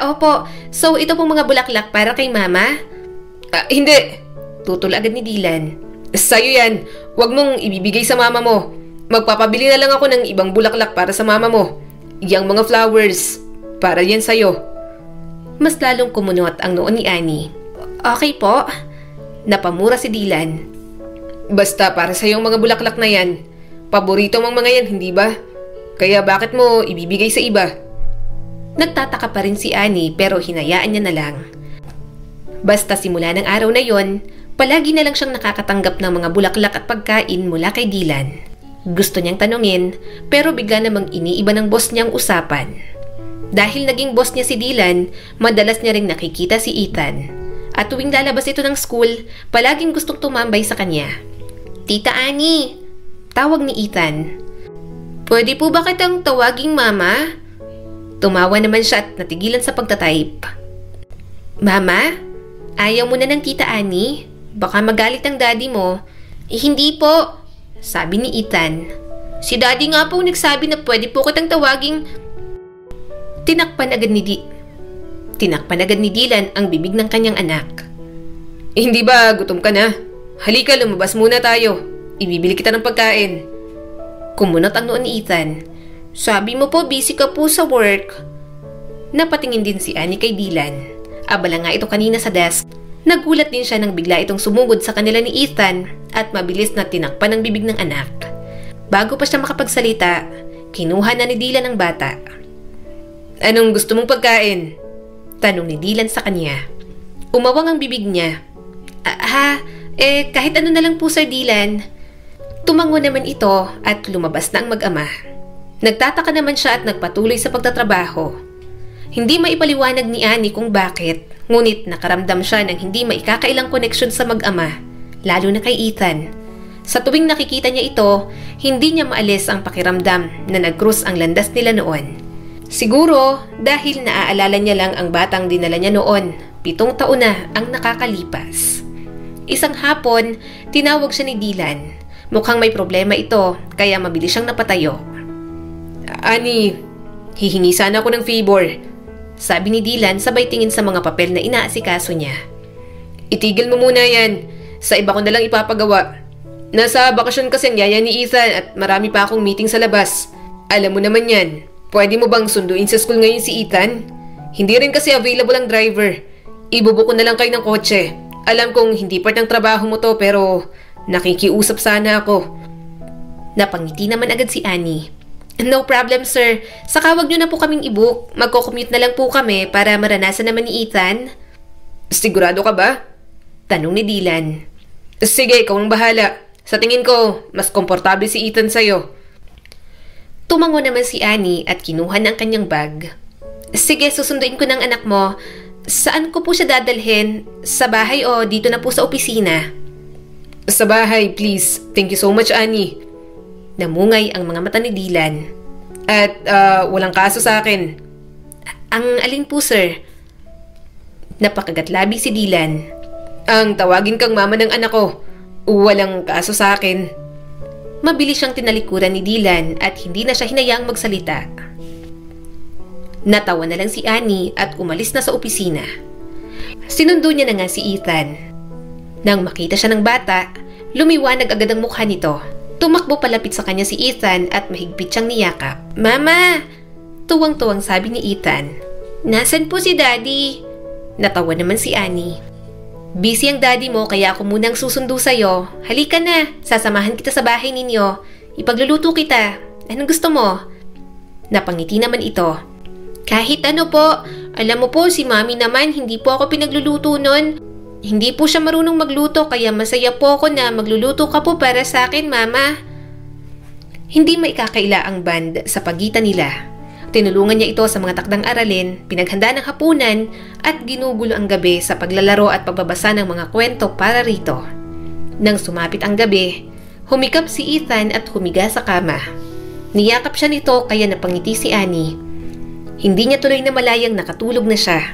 Opo. So, ito pong mga bulaklak para kay mama? Hindi. Tutol agad ni Dylan. Sa'yo yan. Huwag mong ibibigay sa mama mo. Magpapabili na lang ako ng ibang bulaklak para sa mama mo. Yang mga flowers. Para yan sa'yo. Mas lalong kumunot ang noon ni Annie. Okay po. Napamura si Dylan. Basta para sa iyong mga bulaklak na yan. Paborito mong mga yan, hindi ba? Kaya bakit mo ibibigay sa iba? Nagtataka pa rin si Annie pero hinayaan niya na lang. Basta simula ng araw na yon, palagi na lang siyang nakakatanggap ng mga bulaklak at pagkain mula kay Dylan. Gusto niyang tanungin pero bigla namang iniiba ng boss niyang usapan. Dahil naging boss niya si Dylan, madalas niya ring nakikita si Ethan. At tuwing lalabas ito ng school, palaging gustong tumambay sa kanya. "Tita Annie!" Tawag ni Ethan. "Pwede po ba kitang tawaging mama?" Tumawa naman siya at natigilan sa pagtatype. "Mama? Ayaw mo na ng Tita Annie? Baka magalit ang daddy mo." Hindi po," sabi ni Ethan. "Si daddy nga po nagsabi na pwede po kitang tawaging..." Tinakpan agad ni Dylan ang bibig ng kanyang anak. "Hindi ba gutom ka na? Halika, lumabas muna tayo. Ibibili kita ng pagkain." Kumunot ang noo ni Ethan. "Sabi mo po busy ka po sa work." Napatingin din si Annie kay Dylan. Abala nga ito kanina sa desk. Nagulat din siya nang bigla itong sumugod sa kanila ni Ethan at mabilis na tinakpan ang bibig ng anak. Bago pa siya makapagsalita, kinuha na ni Dylan ang bata. "Anong gusto mong pagkain?" Tanong ni Dylan sa kanya. Umawang ang bibig niya. Kahit ano na lang po, Sir Dylan." Tumango naman ito at lumabas na ang mag-ama. Nagtataka naman siya at nagpatuloy sa pagtatrabaho. Hindi maipaliwanag ni Annie kung bakit, ngunit nakaramdam siya ng hindi maikakailang koneksyon sa mag-ama, lalo na kay Ethan. Sa tuwing nakikita niya ito, hindi niya maalis ang pakiramdam na nag-cruise ang landas nila noon. Siguro dahil naaalala niya lang ang batang dinala niya noon, 7 taon na ang nakakalipas. Isang hapon, tinawag siya ni Dylan. Mukhang may problema ito, kaya mabilis siyang napatayo. "Annie, hihingi sana ako ng favor," sabi ni Dylan sabay tingin sa mga papel na inaasikaso niya. "Itigil mo muna yan, sa iba ko na lang ipapagawa. Nasa bakasyon kasi ang yaya ni Ethan at marami pa akong meeting sa labas. Alam mo naman yan. Pwede mo bang sunduin sa school ngayon si Ethan? Hindi rin kasi available ang driver. Ibubuko na lang kayo ng kotse. Alam kong hindi part ng trabaho mo to pero nakikiusap sana ako." Napangiti naman agad si Annie. "No problem, sir. Saka wag nyo na po kaming i-book. Magko-commute na lang po kami para maranasan naman ni Ethan." "Sigurado ka ba?" Tanong ni Dylan. "Sige, ikaw ang bahala. Sa tingin ko, mas komportable si Ethan sa'yo." Tumango naman si Annie at kinuha ng kanyang bag. "Sige, susunduin ko ng anak mo. Saan ko po siya dadalhin? Sa bahay o dito na po sa opisina?" "Sa bahay, please. Thank you so much, Annie." Namungay ang mga mata ni Dylan. "At walang kaso sa akin." "Ang alin po, sir?" Napakagatlabi si Dylan. "Ang tawagin kang mama ng anak ko. Walang kaso sa akin." Mabilis siyang tinalikuran ni Dylan at hindi na siya hinayaang magsalita. Natawa na lang si Annie at umalis na sa opisina. Sinundo niya na nga si Ethan. Nang makita siya ng bata, lumiwanag agad ang mukha nito. Tumakbo palapit sa kanya si Ethan at mahigpit siyang niyakap. "Mama!" Tuwang-tuwang sabi ni Ethan. "Nasaan po si Daddy?" Natawa naman si Annie. "Busy ang daddy mo kaya ako munang susundo sa'yo. Halika na, sasamahan kita sa bahay ninyo. Ipagluluto kita. Anong gusto mo?" Napangiti naman ito. "Kahit ano po. Alam mo po, si Mami naman hindi po ako pinagluluto nun. Hindi po siya marunong magluto kaya masaya po ako na magluluto ka po para sa akin, Mama." Hindi maikakaila ang band sa pagitan nila. Tinulungan niya ito sa mga takdang aralin, pinaghanda ng hapunan, at ginugulo ang gabi sa paglalaro at pagbabasa ng mga kwento para rito. Nang sumapit ang gabi, humikap si Ethan at humiga sa kama. Niyakap siya nito kaya napangiti si Annie. Hindi niya tuloy na malayang nakatulog na siya.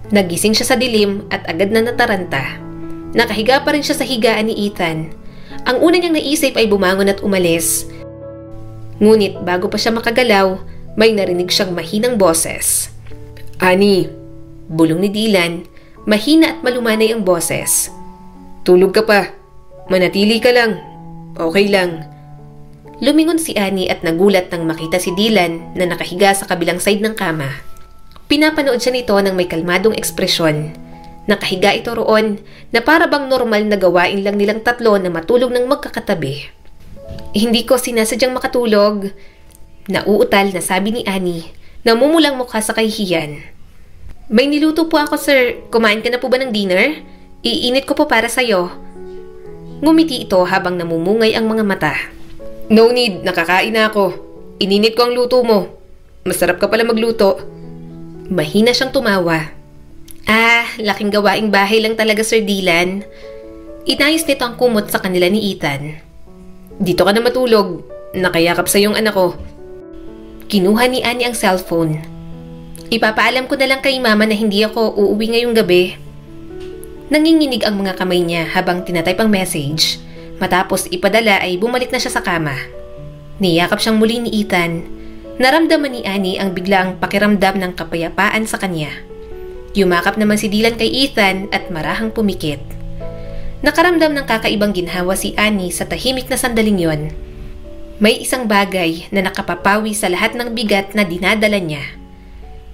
Nagising siya sa dilim at agad na nataranta. Nakahiga pa rin siya sa higaan ni Ethan. Ang una niyang naisip ay bumangon at umalis. Ngunit bago pa siya makagalaw, may narinig siyang mahinang boses. "Annie," bulong ni Dylan, mahina at malumanay ang boses. "Tulog ka pa. Manatili ka lang. Okay lang." Lumingon si Annie at nagulat nang makita si Dylan na nakahiga sa kabilang side ng kama. Pinapanood siya nito ng may kalmadong ekspresyon. Nakahiga ito roon na para bang normal na gawain lang nilang tatlo na matulog ng magkakatabi. "Hindi ko sinasadyang makatulog." Nauutal na sabi ni Annie, namumulang mukha sa kahihiyan. "May niluto po ako, sir. Kumain ka na po ba ng dinner? Iinit ko po para sa'yo." Ngumiti ito habang namumungay ang mga mata. No need, nakakain na ako. Ininit ko ang luto mo. Masarap ka pala magluto. Mahina siyang tumawa. Laking gawaing bahay lang talaga, Sir Dylan. Inayos nito ang kumot sa kanila ni Ethan. Dito ka na matulog. Nakayakap sa iyong anak ko. Kinuha ni Annie ang cellphone. Ipapaalam ko na lang kay Mama na hindi ako uuwi ngayong gabi. Nanginginig ang mga kamay niya habang tinatype ang message. Matapos ipadala ay bumalik na siya sa kama. Niyakap siyang muli ni Ethan. Naramdaman ni Annie ang biglaang pakiramdam ng kapayapaan sa kanya. Yumakap naman si Dylan kay Ethan at marahang pumikit. Nakaramdam ng kakaibang ginhawa si Annie sa tahimik na sandaling yon. May isang bagay na nakapapawi sa lahat ng bigat na dinadala niya.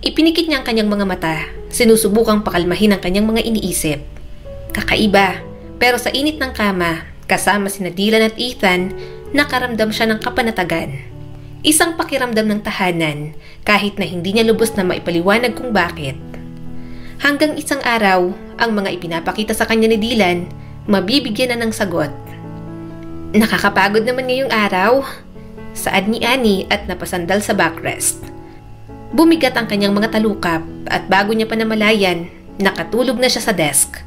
Ipinikit niya ang kanyang mga mata, sinusubukang pakalmahin ang kanyang mga iniisip. Kakaiba, pero sa init ng kama, kasama sina Dylan at Ethan, nakaramdam siya ng kapanatagan. Isang pakiramdam ng tahanan kahit na hindi niya lubos na maipaliwanag kung bakit. Hanggang isang araw, ang mga ipinapakita sa kanya ni Dylan, mabibigyan na ng sagot. Nakakapagod naman ngayong araw, saad ni Annie at napasandal sa backrest. Bumigat ang kanyang mga talukap at bago niya pa namalayan, nakatulog na siya sa desk.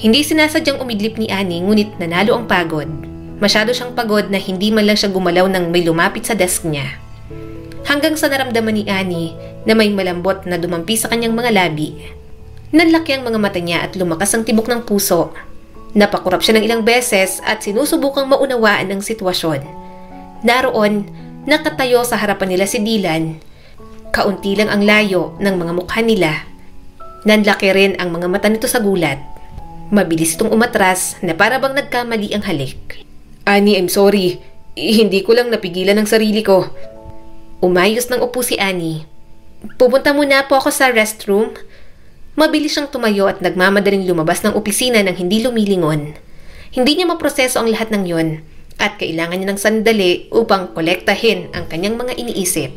Hindi sinasadyang umidlip ni Annie ngunit nanalo ang pagod. Masyado siyang pagod na hindi man lang siya gumalaw nang may lumapit sa desk niya. Hanggang sa naramdaman ni Annie na may malambot na dumampi sa kanyang mga labi. Nanlaki ang mga mata niya at lumakas ang tibok ng puso. Napakurap siya ng ilang beses at sinusubukang maunawaan ang sitwasyon. Naroon, nakatayo sa harapan nila si Dylan. Kaunti lang ang layo ng mga mukha nila. Nanlaki rin ang mga mata nito sa gulat. Mabilis itong umatras na para bang nagkamali ang halik. Annie, I'm sorry. Hindi ko lang napigilan ang sarili ko. Umayos ng upo si Annie. Pupunta muna po ako sa restroom. Mabilis siyang tumayo at nagmamadaling lumabas ng opisina nang hindi lumilingon. Hindi niya maproseso ang lahat ng yon at kailangan niya ng sandali upang kolektahin ang kanyang mga iniisip.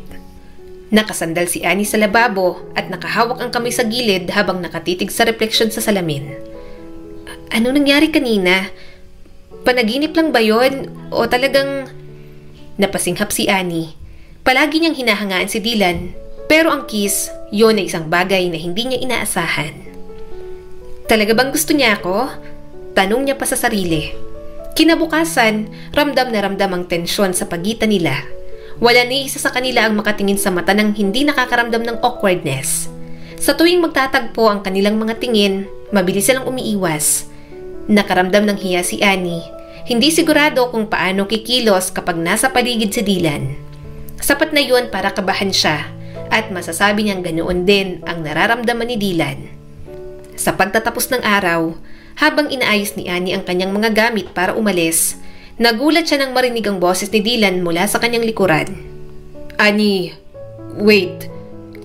Nakasandal si Annie sa lababo at nakahawak ang kamay sa gilid habang nakatitig sa refleksyon sa salamin. Ano nangyari kanina? Panaginip lang ba yon o talagang... Napasinghap si Annie. Palagi niyang hinahangaan si Dylan, pero ang kiss, yon ay isang bagay na hindi niya inaasahan. Talaga bang gusto niya ako? Tanong niya pa sa sarili. Kinabukasan, ramdam na ramdam ang tensyon sa pagitan nila. Wala ni isa sa kanila ang makatingin sa mata ng hindi nakakaramdam ng awkwardness. Sa tuwing magtatagpo ang kanilang mga tingin, mabilis silang umiiwas. Nakaramdam ng hiya si Annie. Hindi sigurado kung paano kikilos kapag nasa paligid si Dylan. Sapat na yun para kabahan siya at masasabi niyang ganoon din ang nararamdaman ni Dylan. Sa pagtatapos ng araw, habang inaayos ni Annie ang kanyang mga gamit para umalis, nagulat siya nang marinig ang boses ni Dylan mula sa kanyang likuran. Annie, wait.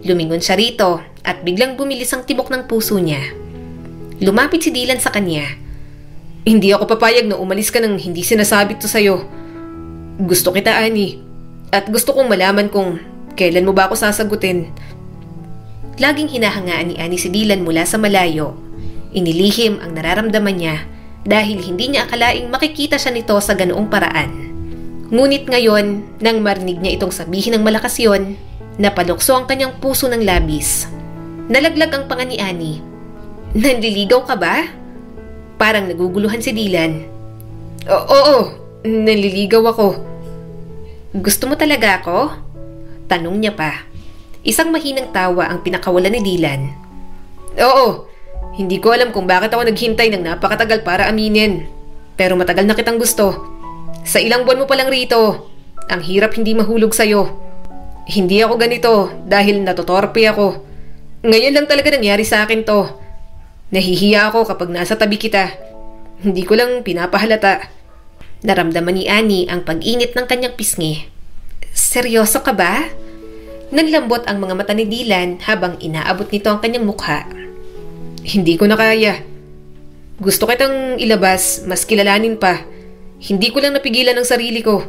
Lumingon siya rito at biglang bumilis ang tibok ng puso niya. Lumapit si Dylan sa kanya. Hindi ako papayag na umalis ka nang hindi sinasabi to sa'yo. Gusto kita, Annie. At gusto kong malaman kung kailan mo ba ako sasagutin. Laging hinahangaan ni Annie si Dylan mula sa malayo. Inilihim ang nararamdaman niya dahil hindi niya akalaing makikita siya nito sa ganoong paraan. Ngunit ngayon, nang marinig niya itong sabihin ng malakas yon, napalukso ang kanyang puso ng labis. Nalaglag ang panga ni Annie. Nanliligaw ka ba? Parang naguguluhan si Dylan. Oo, nanliligaw ako. Gusto mo talaga ako? Tanong niya pa. Isang mahinang tawa ang pinakawalan ni Dylan. Oo, hindi ko alam kung bakit ako naghintay ng napakatagal para aminin. Pero matagal na kitang gusto. Sa ilang buwan mo pa lang rito, ang hirap hindi mahulog sa'yo. Hindi ako ganito dahil natotorpe ako. Ngayon lang talaga nangyari sa akin to. Nahihiya ako kapag nasa tabi kita. Hindi ko lang pinapahalata. Naramdaman ni Annie ang pag-init ng kanyang pisngi. Seryoso ka ba? Nanlambot ang mga mata ni Dylan habang inaabot nito ang kanyang mukha. Hindi ko na kaya. Gusto kitang ilabas, mas kilalanin pa. Hindi ko lang napigilan ang sarili ko.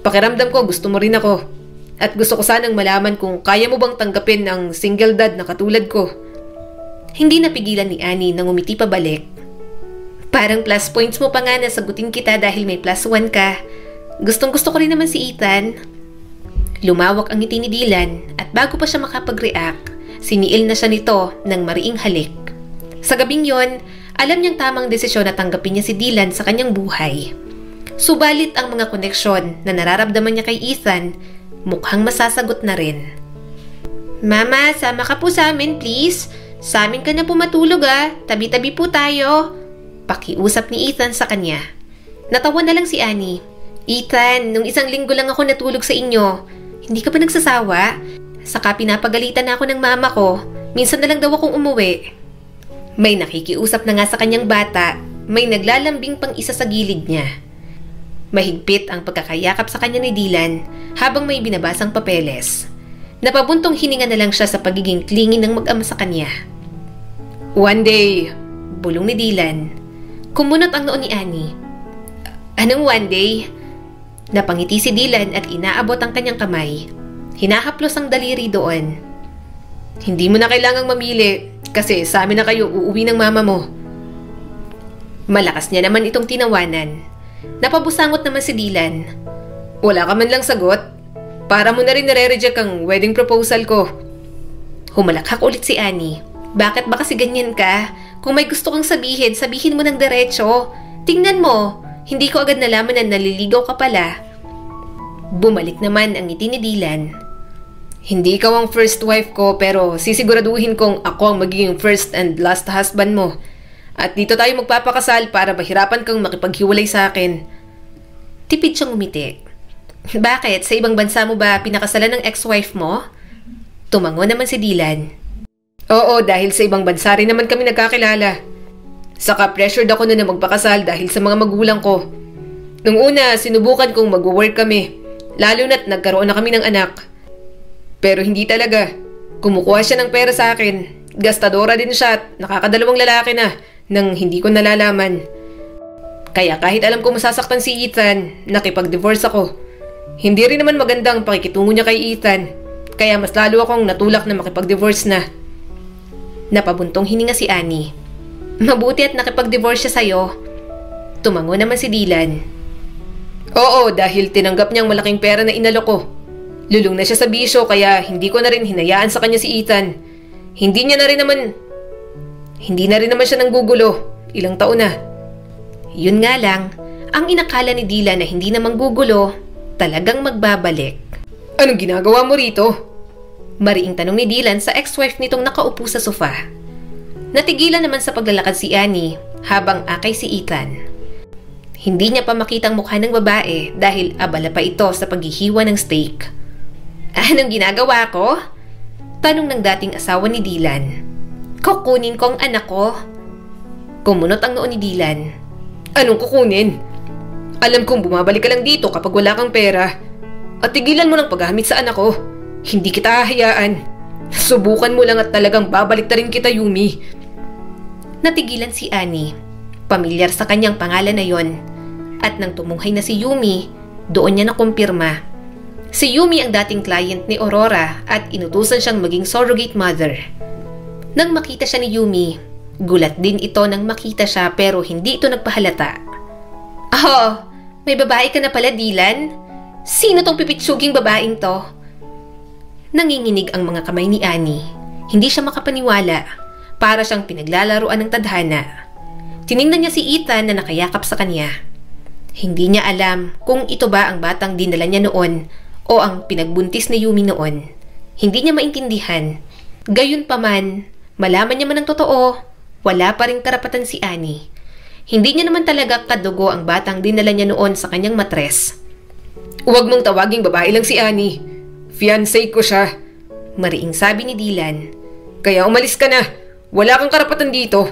Pakiramdam ko gusto mo rin ako. At gusto ko sanang malaman kung kaya mo bang tanggapin ang single dad na katulad ko. Hindi napigilan ni Annie nang umiti pabalik. Parang plus points mo pa nga na sagutin kita dahil may +1 ka. Gustong-gusto ko rin naman si Ethan. Lumawak ang ngiti ni Dylan at bago pa siya makapag-react, siniil na siya nito ng mariing halik. Sa gabing yon, alam niyang tamang desisyon na tanggapin niya si Dylan sa kanyang buhay. Subalit ang mga koneksyon na nararamdaman niya kay Ethan, mukhang masasagot na rin. Mama, sama ka po sa amin please. Sa amin ka na po matulog Tabi-tabi po tayo. Pakiusap ni Ethan sa kanya. Natawa na lang si Annie. Ethan, nung 1 linggo lang ako natulog sa inyo. Hindi ka pa nagsasawa? Saka pinapagalitan na ako ng mama ko. Minsan na lang daw akong umuwi. May nakikiusap na nga sa kanyang bata. May naglalambing pang isa sa gilid niya. Mahigpit ang pagkakayakap sa kanya ni Dylan habang may binabasang papeles. Napabuntong hininga na lang siya sa pagiging clingy ng mag-ama sa kanya. One day, bulong ni Dylan. Kumunot ang noo ni Annie. Anong one day? Napangiti si Dylan at inaabot ang kanyang kamay. Hinahaplos ang daliri doon. Hindi mo na kailangang mamili kasi sa amin na kayo uuwi ng mama mo. Malakas niya naman itong tinawanan. Napabusangot naman si Dylan. Wala ka man lang sagot? Para mo na rin nare-reject ang wedding proposal ko. Humalakhak ulit si Annie. Bakit ba kasi ganyan ka? Kung may gusto kang sabihin, sabihin mo ng diretso. Tingnan mo, hindi ko agad nalaman na naliligaw ka pala. Bumalik naman ang ngiti ni Dylan. Hindi ikaw ang first wife ko pero sisiguraduhin kong ako ang magiging first and last husband mo. At dito tayo magpapakasal para mahirapan kang makipaghiwalay sa akin. Tipid siyang umiti. Bakit? Sa ibang bansa mo ba pinakasalan ng ex-wife mo? Tumango naman si Dylan. Oo, dahil sa ibang bansa rin naman kami nagkakilala. Saka pressured ako na magpakasal dahil sa mga magulang ko. Nung una, sinubukan kong mag-work kami. Lalo na't nagkaroon na kami ng anak. Pero hindi talaga. Kumukuha siya ng pera sa akin. Gastadora din siya at nakakadalawang lalaki na nang hindi ko nalalaman. Kaya kahit alam ko masasaktan si Ethan, nakipag-divorce ako. Hindi rin naman magandang pakikitungo niya kay Ethan. Kaya mas lalo akong natulak na makipag-divorce na. Napabuntong hininga si Annie. Mabuti at nakipag-divorce siya sa'yo. Tumango naman si Dylan. Oo, dahil tinanggap niyang malaking pera na inalok ko. Lulong na siya sa bisyo kaya hindi ko na rin hinayaan sa kanya si Ethan. Hindi na rin naman siya nanggugulo. Ilang taon na. Yun nga lang, ang inakala ni Dylan na hindi na manggugulo, talagang magbabalik. Anong ginagawa mo rito? Mariing tanong ni Dylan sa ex-wife nitong nakaupo sa sofa. Natigilan naman sa paglalakad si Annie habang akay si Ethan. Hindi niya pa makitang mukha ng babae dahil abala pa ito sa paghihiwa ng steak. Anong ginagawa ko? Tanong ng dating asawa ni Dylan. Kukunin ko ang anak ko. Kumunot ang noo ni Dylan. Anong kukunin? Alam kong bumabalik ka lang dito kapag wala kang pera. At tigilan mo ng paggamit sa anak ko. Hindi kita hahayaan. Subukan mo lang at talagang babalik na rin kita, Yumi. Natigilan si Annie. Pamilyar sa kanyang pangalan na yon. At nang tumunghay na si Yumi, doon niya nakumpirma. Si Yumi ang dating client ni Aurora at inutusan siyang maging surrogate mother. Nang makita siya ni Yumi, gulat din ito nang makita siya pero hindi ito nagpahalata. Oh, may babae ka na pala, Dylan? Sino tong pipitsuging babaeng to? Nanginginig ang mga kamay ni Annie. Hindi siya makapaniwala. Para siyang pinaglalaruan ng tadhana. Tiningnan niya si Ethan na nakayakap sa kanya. Hindi niya alam kung ito ba ang batang dinala niya noon o ang pinagbuntis ni Yumi noon. Hindi niya maintindihan. Gayunpaman, malaman niya man ang totoo, wala pa ring karapatan si Annie. Hindi niya naman talaga kadugo ang batang dinala niya noon sa kanyang matres. Huwag mong tawaging babae lang si Annie. Fiancé ko siya. Mariing sabi ni Dylan. Kaya umalis ka na. Wala kang karapatan dito.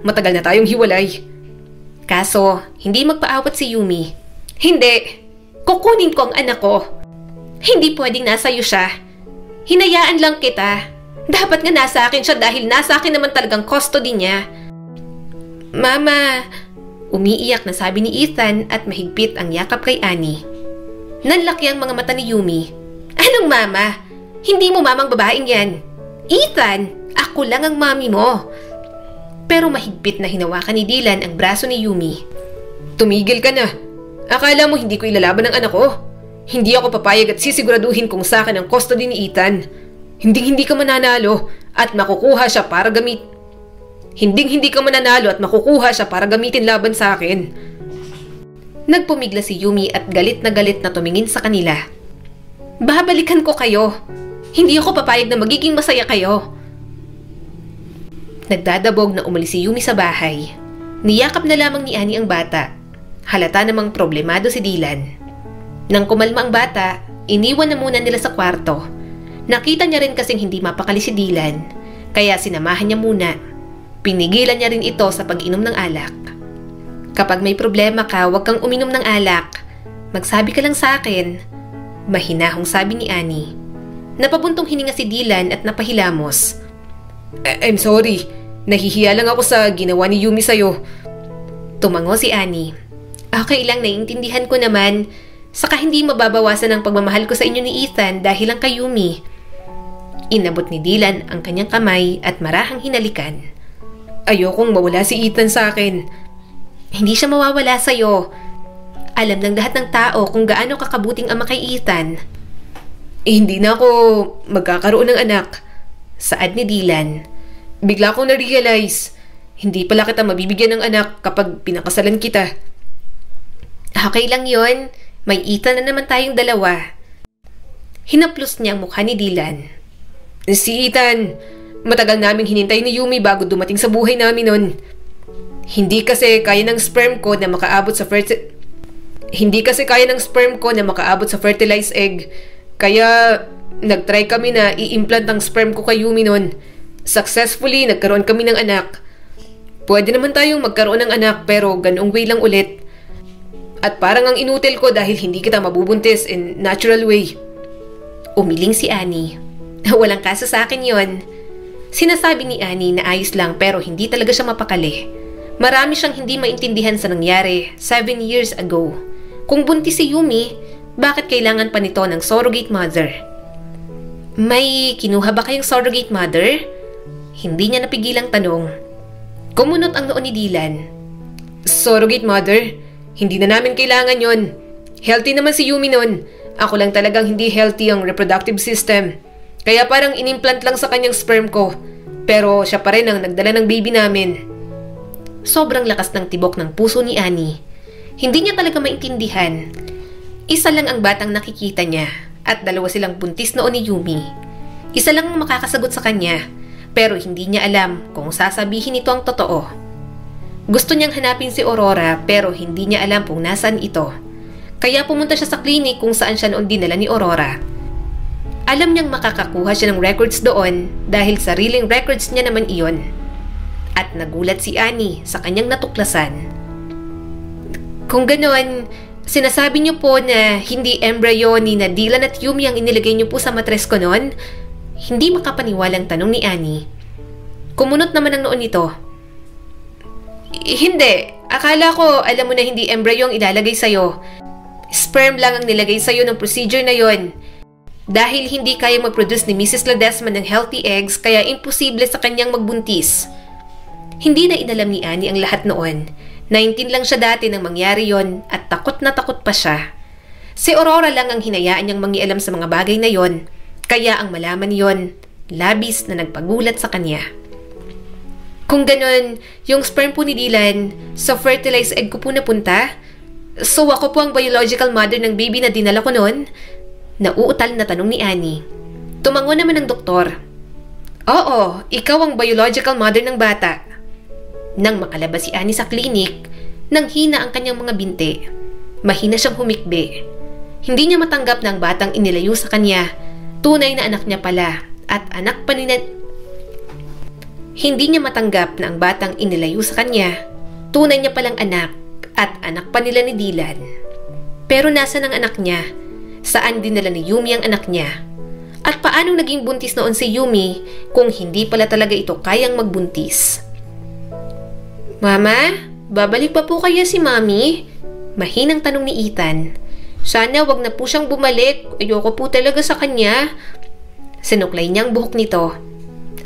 Matagal na tayong hiwalay. Kaso, hindi magpaawat si Yumi. Hindi. Kukunin ko ang anak ko. Hindi pwedeng nasa iyo siya. Hinayaan lang kita. Dapat nga nasa akin siya dahil nasa akin naman talagang custody niya. Mama, umiiyak na sabi ni Ethan at mahigpit ang yakap kay Annie. Nanlaki ang mga mata ni Yumi. Anong mama? Hindi mo mamang babaeng yan. Ethan, ako lang ang mami mo. Pero mahigpit na hinawakan ni Dylan ang braso ni Yumi. Tumigil ka na. Akala mo hindi ko ilalaban ang anak ko? Hindi ako papayag at sisiguraduhin kung sa akin ang custody ni Ethan. Hindi ka mananalo at makukuha siya para Hindi ka mananalo at makukuha siya para gamitin laban sa akin. Nagpumigla si Yumi at galit na tumingin sa kanila. Babalikan ko kayo. Hindi ako papayag na magiging masaya kayo. Nagdadabog na umalis si Yumi sa bahay. Niyakap na lamang ni Annie ang bata. Halata namang problemado si Dylan. Nang kumalma ang bata, iniwan na muna nila sa kwarto. Nakita niya rin kasing hindi mapakali si Dylan, kaya sinamahan niya muna. Pinigilan niya rin ito sa pag-inom ng alak. Kapag may problema ka, huwag kang uminom ng alak. Magsabi ka lang sa akin. Mahinahong sabi ni Annie. Napabuntong hininga si Dylan at napahilamos. I'm sorry. Nahihiya lang ako sa ginawa ni Yumi sa'yo. Tumango si Annie. Okay lang, naiintindihan ko naman. Saka hindi mababawasan ang pagmamahal ko sa inyo ni Ethan dahil lang kay Yumi. Inabot ni Dylan ang kanyang kamay at marahang hinalikan. Ayokong mawala si Ethan sa akin. Hindi siya mawawala sa'yo. Alam ng lahat ng tao kung gaano kakabuting ama kay Ethan. Hindi na ako magkakaroon ng anak. Saad ni Dylan. Bigla kong na-realize, hindi pala kita mabibigyan ng anak kapag pinakasalan kita. Okay lang yon. May Ethan na naman tayong dalawa. Hinaplos niya ang mukha ni Dylan. Si Ethan, matagal naming hinintay ni Yumi bago dumating sa buhay namin nun. Hindi kasi kaya ng sperm ko na makaabot sa fertilized egg. Kaya nagtry kami na i-implant ang sperm ko kay Yumi nun. Successfully, nagkaroon kami ng anak. Pwede naman tayong magkaroon ng anak pero ganong way lang ulit. At parang ang inutil ko dahil hindi kita mabubuntis in natural way. Umiling si Annie. Walang kaso sa akin yon. Sinasabi ni Annie na ayos lang pero hindi talaga siya mapakali. Marami siyang hindi maintindihan sa nangyari 7 years ago. Kung buntis si Yumi, bakit kailangan pa nito ng surrogate mother? May kinuha ba kayong surrogate mother? Hindi niya napigilang tanong. Kumunot ang noo ni Dylan. Surrogate mother? Hindi na namin kailangan yon. Healthy naman si Yumi nun. Ako lang talagang hindi healthy ang reproductive system. Kaya parang inimplant lang sa kanyang sperm ko. Pero siya pa rin ang nagdala ng baby namin. Sobrang lakas ng tibok ng puso ni Annie. Hindi niya talaga maintindihan. Isa lang ang batang nakikita niya at dalawa silang buntis noon ni Yumi. Isa lang ang makakasagot sa kanya pero hindi niya alam kung sasabihin ito ang totoo. Gusto niyang hanapin si Aurora pero hindi niya alam kung nasaan ito. Kaya pumunta siya sa clinic kung saan siya noon dinala ni Aurora. Alam niyang makakakuha siya ng records doon dahil sariling records niya naman iyon. At nagulat si Annie sa kanyang natuklasan. Kung ganoon, sinasabi niyo po na hindi embryo ni Dylan at Yumi ang inilagay niyo po sa matres ko noon? Hindi makapaniwalang tanong ni Annie. Kumunot naman ang noon nito. Hindi. Akala ko alam mo na hindi embryo ang ilalagay sa'yo. Sperm lang ang nilagay sa'yo ng procedure na yon. Dahil hindi kaya mag-produce ni Mrs. Ledesma ng healthy eggs kaya imposible sa kanyang magbuntis. Hindi na inalam ni Annie ang lahat noon. 19 lang siya dati nang mangyari yon at takot na takot pa siya. Si Aurora lang ang hinayaan niyang mangialam sa mga bagay na yon. Kaya ang malaman yon, labis na nagpagulat sa kanya. Kung ganon, yung sperm po ni Dylan, sa fertilized egg ko po napunta? So ako po ang biological mother ng baby na dinala ko noon? Nauutal na tanong ni Annie. Tumango naman ang doktor. Oo, ikaw ang biological mother ng bata. Nang makalabas si Annie sa klinik, nang hina ang kanyang mga binti. Mahina siyang humikbi. Hindi niya matanggap na ang batang inilayo sa kanya. Tunay na anak niya pala at anak pa ni Hindi niya matanggap na ang batang inilayo sa kanya. Tunay niya palang anak at anak pa nila ni Dylan. Pero nasaan ang anak niya? Saan dinala ni Yumi ang anak niya? At paanong naging buntis noon si Yumi kung hindi pala talaga ito kayang magbuntis? Mama, babalik pa po kaya si Mami? Mahinang tanong ni Ethan. Sana wag na po siyang bumalik. Ayoko po talaga sa kanya. Sinuklay niyang buhok nito.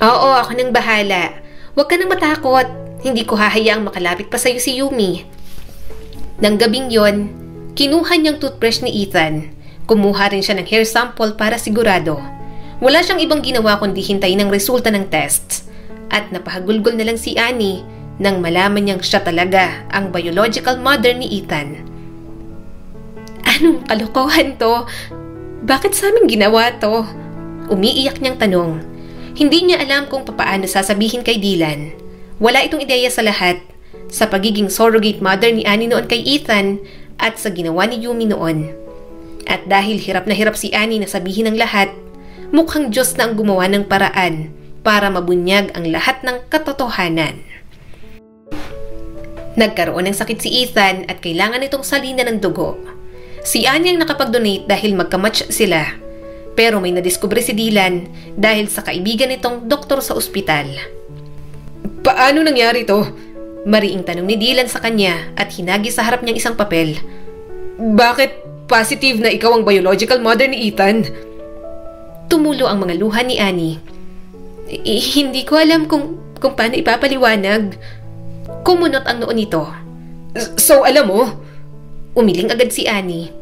Oo, ako nang bahala. Huwag ka nang matakot. Hindi ko hahayaang makalapit pa sa'yo si Yumi. Nang gabing yon, Kinuha niyang toothbrush ni Ethan. Kumuha rin siya ng hair sample para sigurado. Wala siyang ibang ginawa kundi hintayin ang resulta ng tests. At napahagulgol na lang si Annie nang malaman niyang siya talaga ang biological mother ni Ethan. Anong kalokohan to? Bakit sa amin ginawa to? Umiiyak niyang tanong. Hindi niya alam kung papaano sasabihin kay Dylan. Wala itong ideya sa lahat. Sa pagiging surrogate mother ni Annie noon kay Ethan at sa ginawa ni Yumi noon. At dahil hirap na hirap si Annie na sabihin ang lahat, mukhang Diyos na ang gumawa ng paraan para mabunyag ang lahat ng katotohanan. Nagkaroon ng sakit si Ethan at kailangan itong salina ng dugo. Si Annie ang nakapag-donate dahil magkamatch sila. Pero may nadiskubre si Dylan dahil sa kaibigan nitong doktor sa ospital. Paano nangyari to? Mariing tanong ni Dylan sa kanya at hinagi sa harap niyang isang papel. Bakit positive na ikaw ang biological mother ni Ethan? Tumulo ang mga luha ni Annie. Hindi ko alam kung paano ipapaliwanag. Kumunot ang noo nito. So alam mo? Umiling agad si Annie.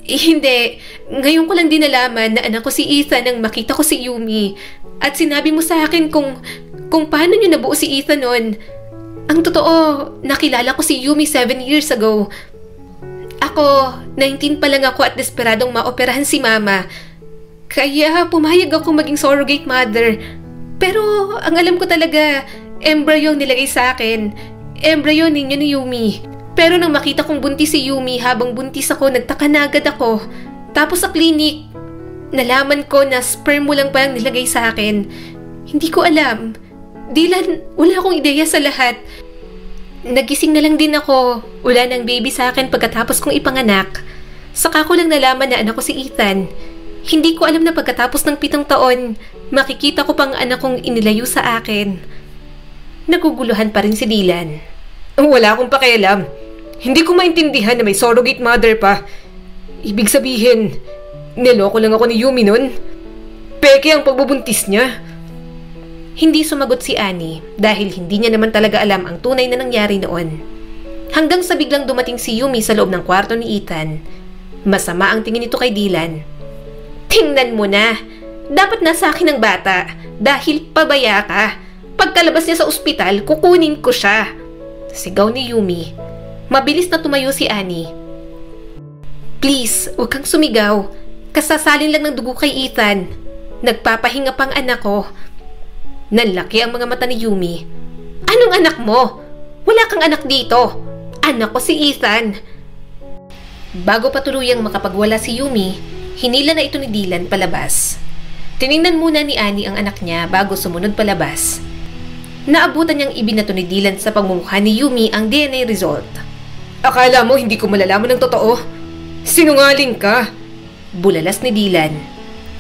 Hindi. Ngayon ko lang din nalaman na anak ko si Ethan nang makita ko si Yumi. At sinabi mo sa akin kung paano niyo nabuo si Ethan noon. Ang totoo, nakilala ko si Yumi 7 years ago. Ako, 19 pa lang ako at desperadong maoperahan si Mama. Kaya pumayag ako maging surrogate mother. Pero ang alam ko talaga, embryo ang nilagay sa akin. Embryo ninyo ni Yumi. Pero nang makita kong buntis si Yumi habang buntis ako, nagtaka na agad ako. Tapos sa clinic, nalaman ko na sperm mo lang palang nilagay sa akin. Hindi ko alam. Dylan, wala akong ideya sa lahat. Nagising na lang din ako. Wala nang baby sa akin pagkatapos kong ipanganak. Saka ko lang nalaman na anak ko si Ethan. Hindi ko alam na pagkatapos ng 7 taon, makikita ko pang anak kong inilayo sa akin. Naguguluhan pa rin si Dylan. Wala akong pakialam. Hindi ko maintindihan na may surrogate mother pa. Ibig sabihin, niloko lang ako ni Yumi nun. Peke ang pagbubuntis niya. Hindi sumagot si Annie dahil hindi niya naman talaga alam ang tunay na nangyari noon. Hanggang sa biglang dumating si Yumi sa loob ng kwarto ni Ethan. Masama ang tingin nito kay Dylan. Tingnan mo na. Dapat nasa akin ang bata dahil pabaya ka. Pagkalabas niya sa ospital, kukunin ko siya. Sigaw ni Yumi. Mabilis na tumayo si Annie. Please, huwag kang sumigaw. Kasasalin lang ng dugo kay Ethan. Nagpapahinga pang anak ko. Nanlaki ang mga mata ni Yumi. Anong anak mo? Wala kang anak dito. Anak ko si Ethan. Bago pa tuluyang makapagwala si Yumi, hinila na ito ni Dylan palabas. Tiningnan muna ni Annie ang anak niya bago sumunod palabas. Naabutan niyang ibinato ni Dylan sa pagmumukha ni Yumi ang DNA result. Akala mo hindi ko malalaman ng totoo? Sinungaling ka! Bulalas ni Dylan.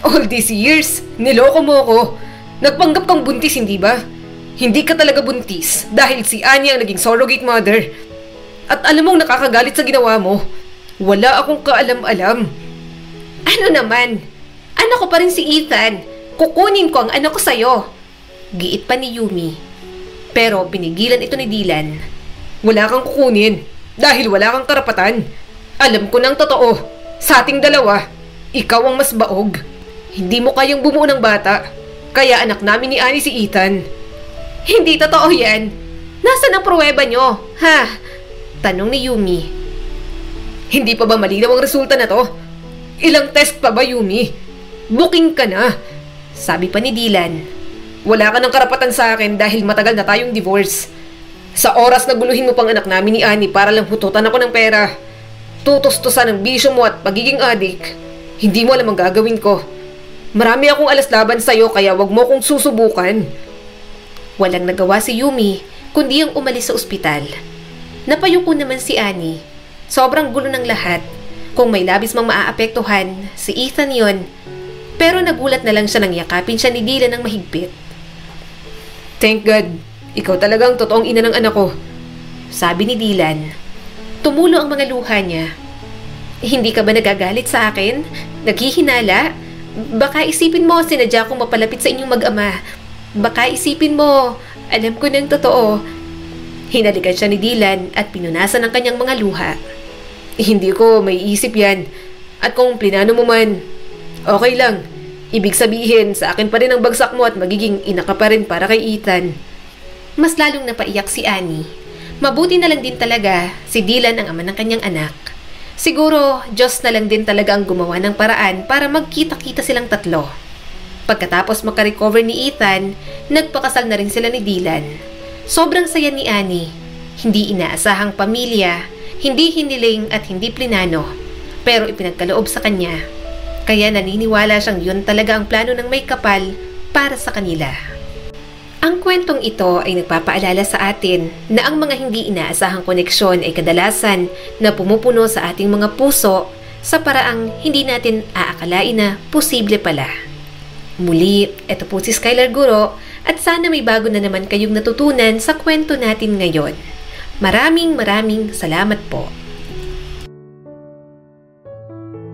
All these years, niloko mo ako. Nagpanggap kang buntis, hindi ba? Hindi ka talaga buntis dahil si Annie ang naging surrogate mother. At alam mong nakakagalit sa ginawa mo. Wala akong kaalam-alam. Ano naman? Anak ko pa rin si Ethan. Kukunin ko ang anak ko sa'yo. Giit pa ni Yumi. Pero pinigilan ito ni Dylan. Wala kang kukunin dahil wala kang karapatan. Alam ko ng totoo. Sa ating dalawa, ikaw ang mas baog. Hindi mo kayang bumuo ng bata. Kaya anak namin ni Annie si Ethan. Hindi totoo yan. Nasaan ang pruweba nyo? Ha? Tanong ni Yumi. Hindi pa ba malinaw ang resulta na to? Ilang test pa ba, Yumi? Booking ka na. Sabi pa ni Dylan. Wala ka ng karapatan sa akin dahil matagal na tayong divorce. Sa oras na guluhin mo pang anak namin ni Annie para lang hututan ako ng pera, tutos-tusan ang bisyo mo at pagiging adik, hindi mo alam ang gagawin ko. Marami akong alas laban sa'yo kaya wag mo kong susubukan. Walang nagawa si Yumi kundi ang umalis sa ospital. Napayuko naman si Annie. Sobrang gulo ng lahat. Kung may labis mang maaapektuhan, si Ethan yon. Pero nagulat na lang siya nang yakapin siya ni Dylan ng mahigpit. Thank God, ikaw talagang totoong ina ng anak ko. Sabi ni Dylan. Tumulo ang mga luha niya. Hindi ka ba nagagalit sa akin? Naghihinala? Baka isipin mo sinadya kong mapalapit sa inyong mag-ama. Baka isipin mo, alam ko ng totoo. Hinalikan siya ni Dylan at pinunasan ang kanyang mga luha. Hindi ko may isip yan. At kung plinano mo man, okay lang. Ibig sabihin, sa akin pa rin ang bagsak mo at magiging ina ka pa rin para kay Ethan. Mas lalong napaiyak si Annie. Mabuti na lang din talaga si Dylan ang ama ng kanyang anak. Siguro, Diyos na lang din talaga ang gumawa ng paraan para magkita-kita silang tatlo. Pagkatapos makarecover ni Ethan, nagpakasal na rin sila ni Dylan. Sobrang saya ni Annie. Hindi inaasahang pamilya, hindi hiniling at hindi plinano, pero ipinagkaloob sa kanya. Kaya naniniwala siyang yun talaga ang plano ng may kapal para sa kanila. Ang kwentong ito ay nagpapaalala sa atin na ang mga hindi inaasahang koneksyon ay kadalasan na pumupuno sa ating mga puso sa paraang hindi natin aakalain na posible pala. Muli, ito po si Skylar Guro at sana may bago na naman kayong natutunan sa kwento natin ngayon. Maraming salamat po.